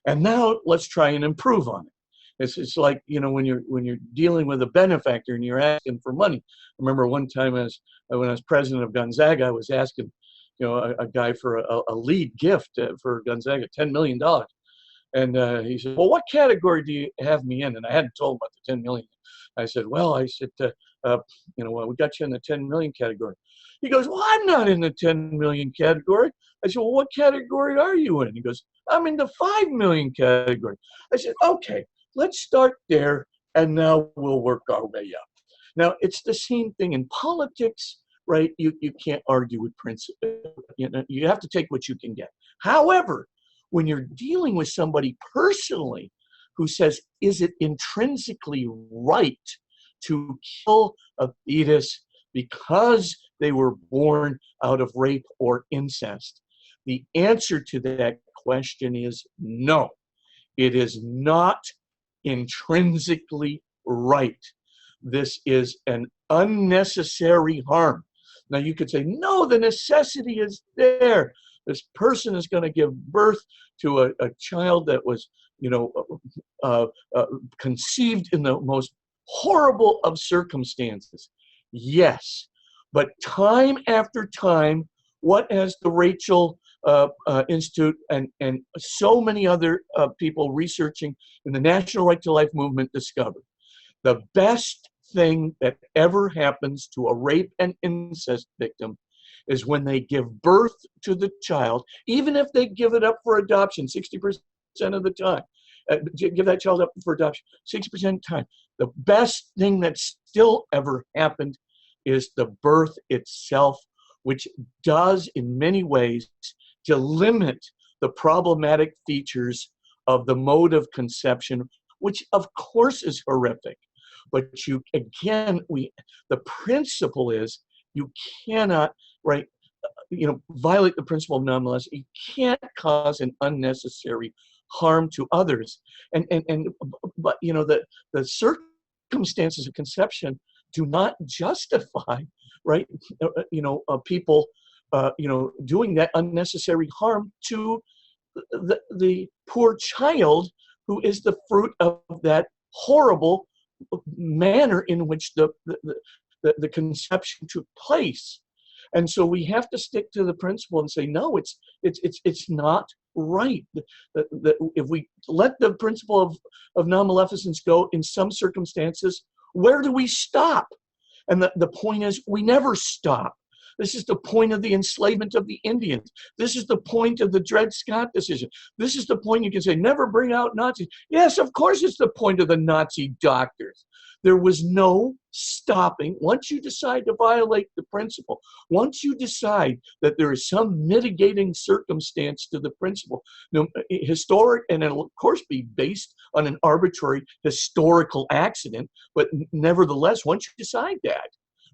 and now let's try and improve on it. It's like, when you're dealing with a benefactor and you're asking for money. I remember one time when I was president of Gonzaga, I was asking, a guy for a lead gift for Gonzaga, $10 million. And he said, well, what category do you have me in? And I hadn't told him about the 10 million. I said, well, we got you in the 10 million category. He goes, well, I'm not in the 10 million category. I said, well, what category are you in? He goes, I'm in the 5 million category. I said, okay, let's start there, and now we'll work our way up. Now, it's the same thing in politics, right? You can't argue with principle. You have to take what you can get. However, when you're dealing with somebody personally who says, is it intrinsically right to kill a fetus because they were born out of rape or incest? The answer to that question is no. It is not intrinsically right. This is an unnecessary harm. Now you could say, no, the necessity is there. This person is going to give birth to a child that was, conceived in the most horrible of circumstances. Yes, but time after time, what has the Rachel Institute and so many other people researching in the National Right to Life movement discovered? The best thing that ever happens to a rape and incest victim is when they give birth to the child, even if they give it up for adoption 60% of the time, give that child up for adoption 60% of the time. The best thing that still ever happened is the birth itself, which does in many ways to limit the problematic features of the mode of conception, which of course is horrific. But the principle is you cannot, violate the principle of non-molestation. You can't cause an unnecessary harm to others. But the circumstances of conception do not justify, people, doing that unnecessary harm to the poor child who is the fruit of that horrible manner in which the conception took place. And so we have to stick to the principle and say, no, it's not right. If we let the principle of non-maleficence go in some circumstances, where do we stop? And the point is, we never stop. This is the point of the enslavement of the Indians. This is the point of the Dred Scott decision. This is the point you can say, never bring out Nazis. Yes, of course it's the point of the Nazi doctors. There was no stopping. Once you decide to violate the principle, once you decide that there is some mitigating circumstance to the principle, historic, and it'll of course be based on an arbitrary historical accident, but nevertheless, once you decide that,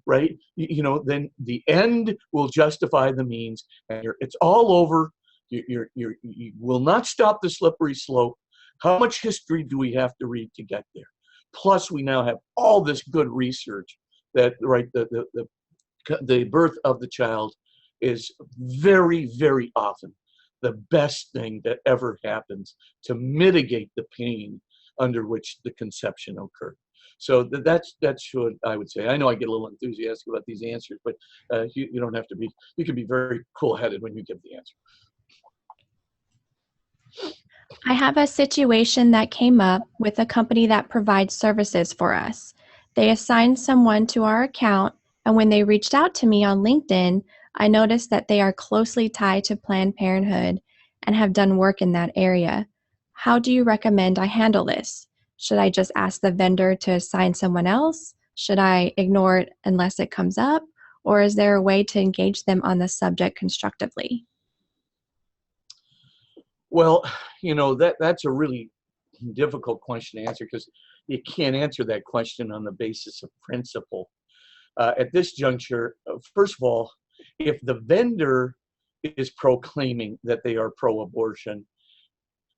right, then the end will justify the means, and it's all over. You will not stop the slippery slope. How much history do we have to read to get there? Plus, we now have all this good research that, right, the birth of the child is very, very often the best thing that ever happens to mitigate the pain under which the conception occurred. So that's what I would say. I know I get a little enthusiastic about these answers, but you don't have to be. You can be very cool-headed when you give the answer. I have a situation that came up with a company that provides services for us. They assigned someone to our account, and when they reached out to me on LinkedIn, I noticed that they are closely tied to Planned Parenthood and have done work in that area. How do you recommend I handle this? Should I just ask the vendor to assign someone else? Should I ignore it unless it comes up? Or is there a way to engage them on the subject constructively? Well, that's a really difficult question to answer because you can't answer that question on the basis of principle. At this juncture, first of all, if the vendor is proclaiming that they are pro-abortion,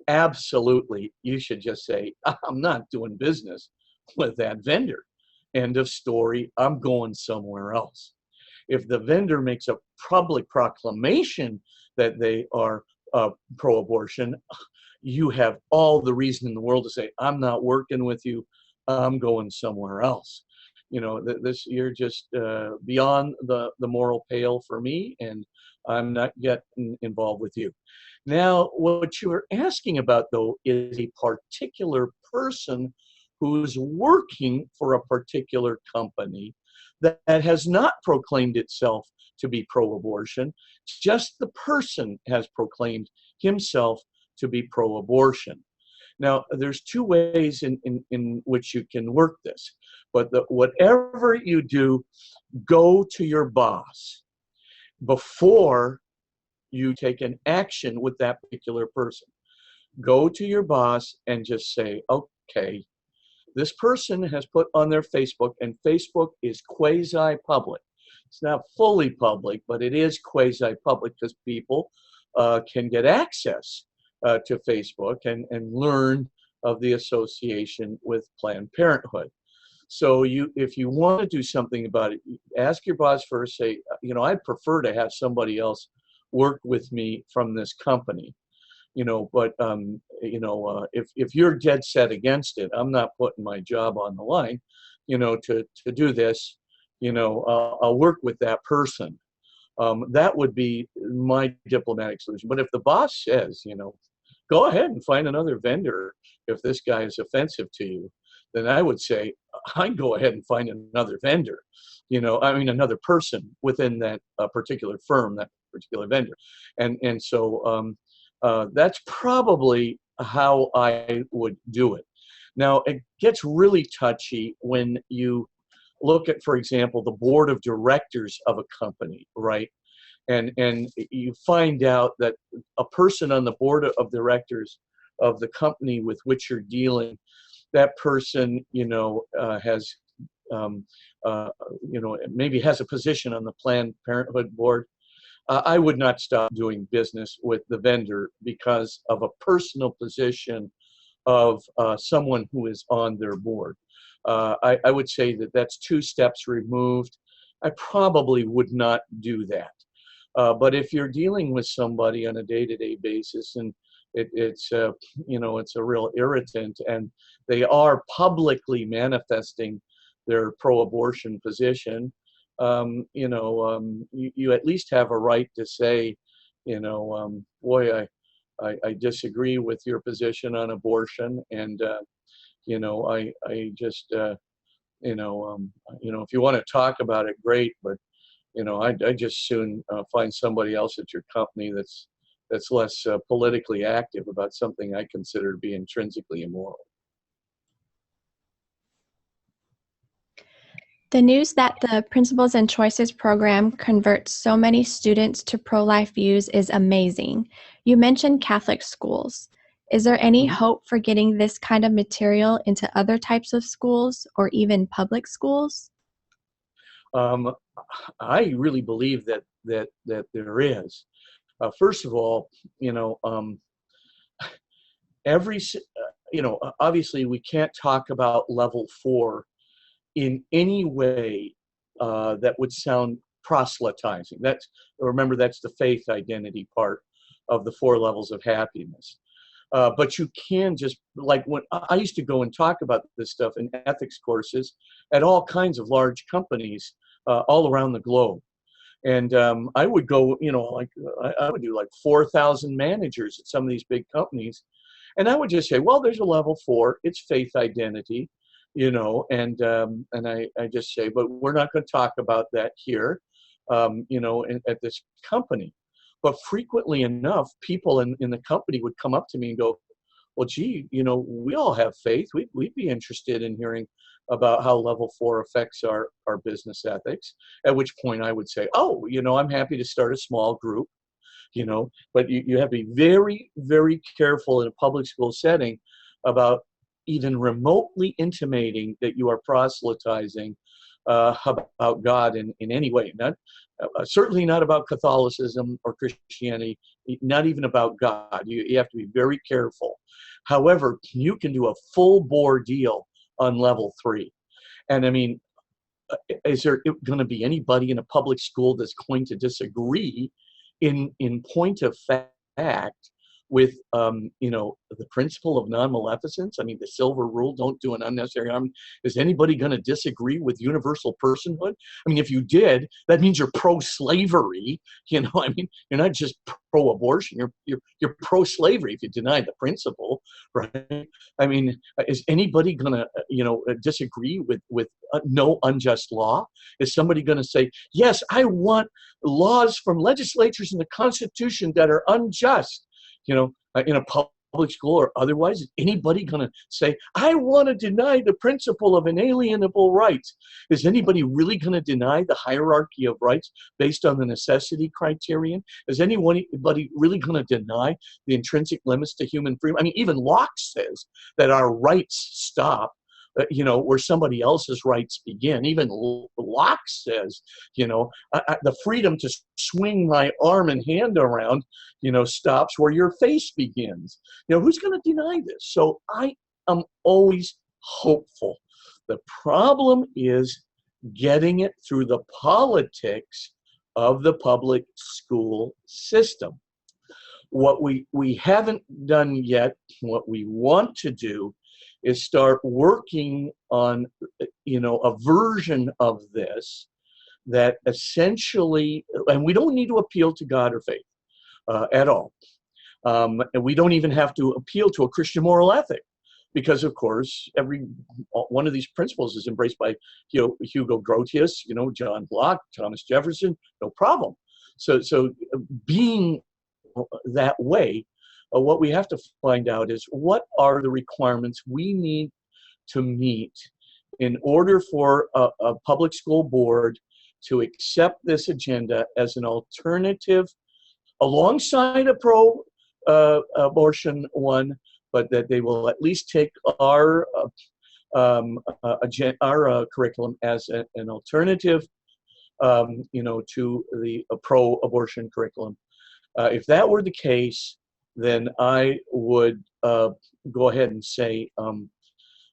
absolutely, you should just say, I'm not doing business with that vendor. End of story. I'm going somewhere else. If the vendor makes a public proclamation that they are pro-abortion, you have all the reason in the world to say, I'm not working with you. I'm going somewhere else. You're just beyond the moral pale for me, and I'm not getting involved with you. Now, what you're asking about, though, is a particular person who's working for a particular company that has not proclaimed itself to be pro-abortion. Just the person has proclaimed himself to be pro-abortion. Now, there's two ways in which you can work this. But whatever you do, go to your boss before you take an action with that particular person. Go to your boss and just say, okay, this person has put on their Facebook, and Facebook is quasi-public. It's not fully public, but it is quasi-public because people can get access to Facebook and learn of the association with Planned Parenthood. So if you want to do something about it, ask your boss first, say, I'd prefer to have somebody else work with me from this company. But if you're dead set against it, I'm not putting my job on the line, to do this, I'll work with that person. That would be my diplomatic solution. But if the boss says, go ahead and find another vendor if this guy is offensive to you, then I would say, I'd go ahead and find another vendor, another person within that particular firm, that particular vendor. And so that's probably how I would do it. Now, it gets really touchy when you look at, for example, the board of directors of a company, right? And you find out that a person on the board of directors of the company with which you're dealing, that person, has, maybe has a position on the Planned Parenthood board. I would not stop doing business with the vendor because of a personal position of someone who is on their board. I would say that that's 2 steps removed. I probably would not do that. But if you're dealing with somebody on a day-to-day basis and it's a real irritant, and they are publicly manifesting their pro-abortion position, you at least have a right to say, boy, I disagree with your position on abortion, and I just if you want to talk about it, great, but I just soon find somebody else at your company that's less politically active about something I consider to be intrinsically immoral. The news that the Principles and Choices program converts so many students to pro-life views is amazing. You mentioned Catholic schools. Is there any hope for getting this kind of material into other types of schools or even public schools? I really believe that there is. First of all, obviously we can't talk about level 4 in any way that would sound proselytizing. Remember, that's the faith identity part of the 4 levels of happiness. But you can just, like when I used to go and talk about this stuff in ethics courses at all kinds of large companies all around the globe. And I would go, like I would do like 4,000 managers at some of these big companies. And I would just say, well, there's a level 4, it's faith identity, and I just say, but we're not going to talk about that here, at this company. But frequently enough, people in the company would come up to me and go, well, gee, we all have faith. We'd be interested in hearing about how level 4 affects our business ethics. At which point I would say, oh, I'm happy to start a small group, but you have to be very, very careful in a public school setting about even remotely intimating that you are proselytizing about God in any way. Not certainly not about Catholicism or Christianity, not even about God. You have to be very careful. However, you can do a full bore deal on level 3. And I mean, is there going to be anybody in a public school that's going to disagree in point of fact with the principle of non-maleficence? I mean, the silver rule, don't do an unnecessary harm. Is anybody going to disagree with universal personhood? I mean, if you did, that means you're pro-slavery. I mean, you're not just pro-abortion, you're pro-slavery if you deny the principle, right? I mean, is anybody going to disagree with no unjust law? Is somebody going to say, yes, I want laws from legislatures in the Constitution that are unjust? In a public school or otherwise, is anybody going to say, I want to deny the principle of inalienable rights? Is anybody really going to deny the hierarchy of rights based on the necessity criterion? Is anybody really going to deny the intrinsic limits to human freedom? I mean, even Locke says that our rights stop where somebody else's rights begin. Even Locke says, the freedom to swing my arm and hand around, stops where your face begins. Who's going to deny this? So I am always hopeful. The problem is getting it through the politics of the public school system. What we haven't done yet, what we want to do, is start working on, a version of this that essentially, and we don't need to appeal to God or faith at all. And we don't even have to appeal to a Christian moral ethic, because of course, every one of these principles is embraced by Hugo Grotius, John Locke, Thomas Jefferson, no problem. So being that way, what we have to find out is what are the requirements we need to meet in order for a public school board to accept this agenda as an alternative alongside a pro-abortion one, but that they will at least take our curriculum as an alternative, to the pro-abortion curriculum. If that were the case, then I would go ahead and say,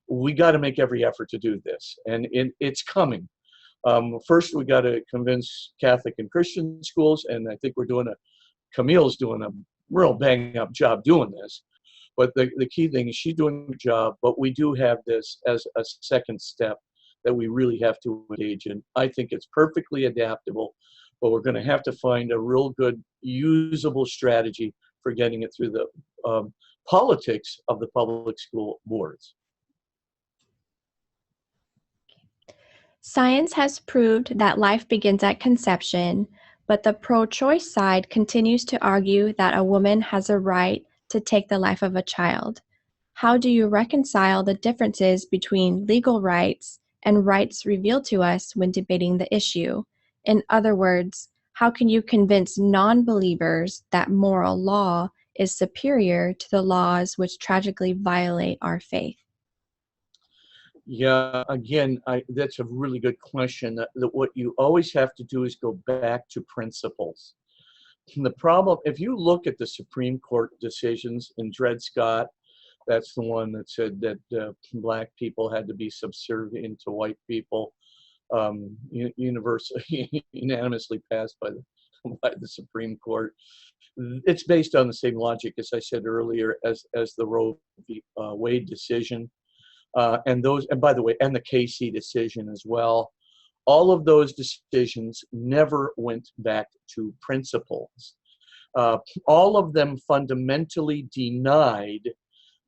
we got to make every effort to do this, and it's coming. First, we got to convince Catholic and Christian schools, and I think Camille's doing a real bang-up job doing this. But the key thing is she's doing a job, but we do have this as a second step that we really have to engage in. I think it's perfectly adaptable, but we're going to have to find a real good, usable strategy for getting it through the politics of the public school boards. Science has proved that life begins at conception, but the pro-choice side continues to argue that a woman has a right to take the life of a child. How do you reconcile the differences between legal rights and rights revealed to us when debating the issue? In other words, how can you convince non-believers that moral law is superior to the laws which tragically violate our faith? Yeah, again, that's a really good question. That what you always have to do is go back to principles. And the problem, if you look at the Supreme Court decisions in Dred Scott, that's the one that said that black people had to be subservient to white people, universally, unanimously passed by the by the Supreme Court. It's based on the same logic, as I said earlier, as the Roe v. Wade decision, and by the way, and the Casey decision as well. All of those decisions never went back to principles. All of them fundamentally denied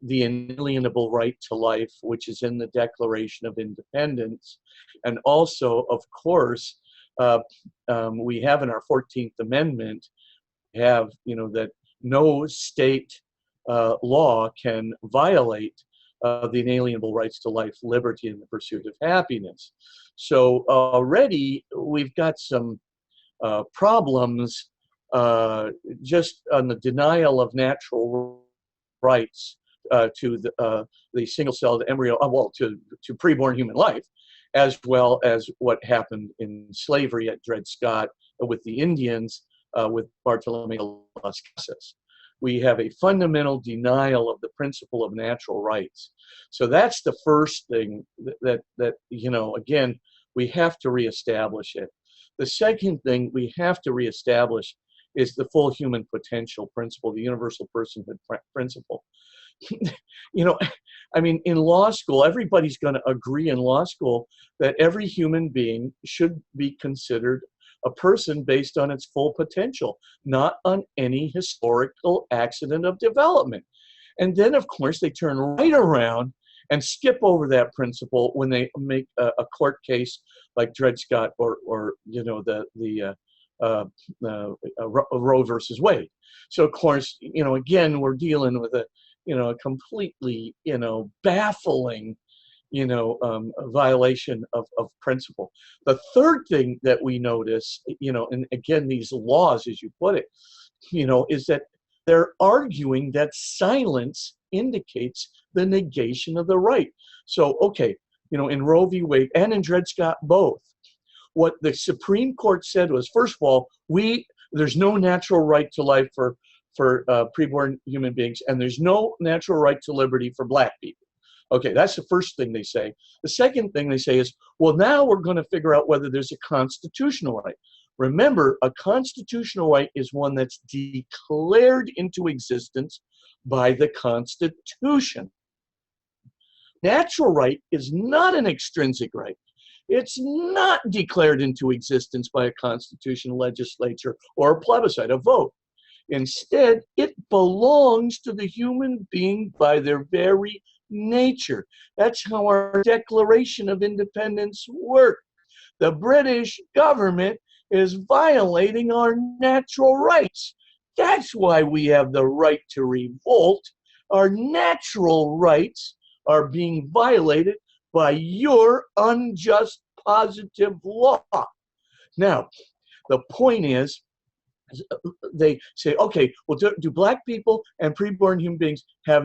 the inalienable right to life, which is in the Declaration of Independence. And also, of course, we have in our 14th Amendment, that no state law can violate the inalienable rights to life, liberty, and the pursuit of happiness. So already we've got some problems just on the denial of natural rights to the single-celled embryo, to preborn human life, as well as what happened in slavery at Dred Scott with the Indians, with Bartolome de las Casas. We have a fundamental denial of the principle of natural rights. So that's the first thing that again, we have to reestablish it. The second thing we have to reestablish is the full human potential principle, the universal personhood principle. In law school, everybody's going to agree in law school that every human being should be considered a person based on its full potential, not on any historical accident of development. And then, of course, they turn right around and skip over that principle when they make a court case like Dred Scott or the Roe versus Wade. So, of course, again, we're dealing with a completely, baffling, violation of principle. The third thing that we notice, and again, these laws, as you put it, is that they're arguing that silence indicates the negation of the right. So, okay, in Roe v. Wade and in Dred Scott both, what the Supreme Court said was, first of all, there's no natural right to life for preborn human beings, and there's no natural right to liberty for Black people. Okay, that's the first thing they say. The second thing they say is, well, now we're going to figure out whether there's a constitutional right. Remember, a constitutional right is one that's declared into existence by the Constitution. Natural right is not an extrinsic right. It's not declared into existence by a constitutional legislature or a plebiscite, a vote. Instead, it belongs to the human being by their very nature. That's how our Declaration of Independence works. The British government is violating our natural rights. That's why we have the right to revolt. Our natural rights are being violated by your unjust positive law. Now, the point is, they say, okay, well, do Black people and preborn human beings have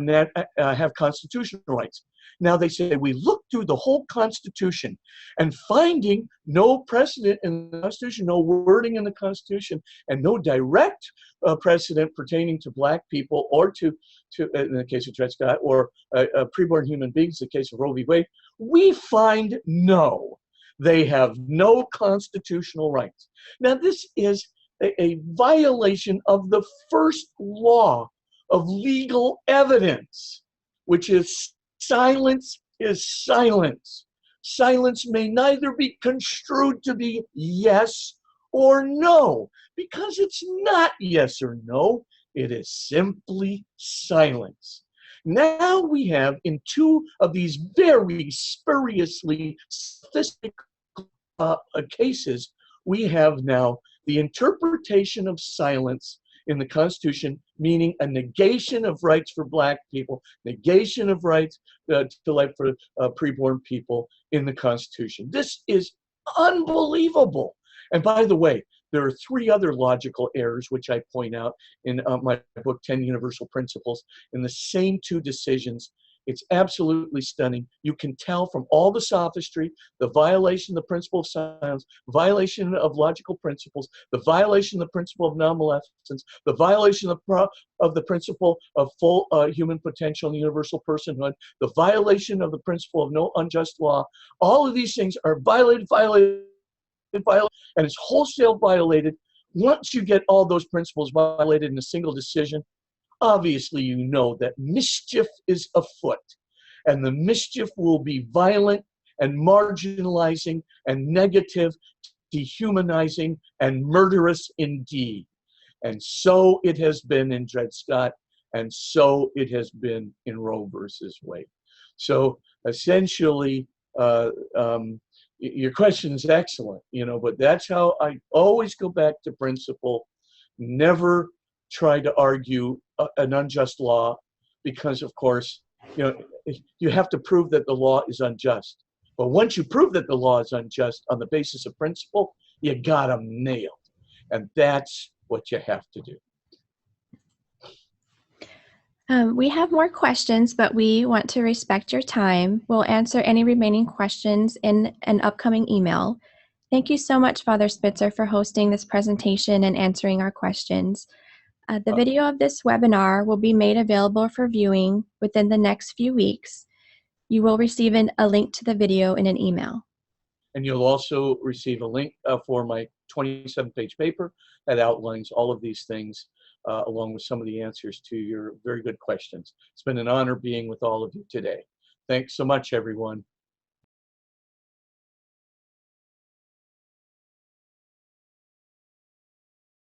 constitutional rights? Now they say, we look through the whole Constitution and finding no precedent in the Constitution, no wording in the Constitution, and no direct precedent pertaining to Black people or to in the case of Dred Scott, or preborn human beings, in the case of Roe v. Wade, we find no. They have no constitutional rights. Now this is a violation of the first law of legal evidence, which is silence is silence. Silence may neither be construed to be yes or no, because it's not yes or no, it is simply silence. Now we have, in two of these very spuriously sophisticated cases, we have now the interpretation of silence in the Constitution, meaning a negation of rights for Black people, negation of rights to life for preborn people in the Constitution. This is unbelievable. And by the way, there are three other logical errors which I point out in my book, 10 Universal Principles, in the same two decisions. It's absolutely stunning. You can tell from all the sophistry, the violation of the principle of silence, violation of logical principles, the violation of the principle of non-maleficence, the violation of the principle of full human potential and universal personhood, the violation of the principle of no unjust law. All of these things are violated, and it's wholesale violated Once you get all those principles violated in a single decision, obviously you know that mischief is afoot, and the mischief will be violent and marginalizing and negative, dehumanizing and murderous indeed. And so it has been in Dred Scott, and so it has been in Roe versus Wade. So essentially, your question is excellent, but that's how I always go back to principle. Never try to argue an unjust law, because of course, you have to prove that the law is unjust. But once you prove that the law is unjust on the basis of principle, you got them nailed. And that's what you have to do. We have more questions, but we want to respect your time. We'll answer any remaining questions in an upcoming email. Thank you so much, Father Spitzer, for hosting this presentation and answering our questions. The video of this webinar will be made available for viewing within the next few weeks. You will receive a link to the video in an email. And you'll also receive a link for my 27-page paper that outlines all of these things, along with some of the answers to your very good questions. It's been an honor being with all of you today. Thanks so much, everyone.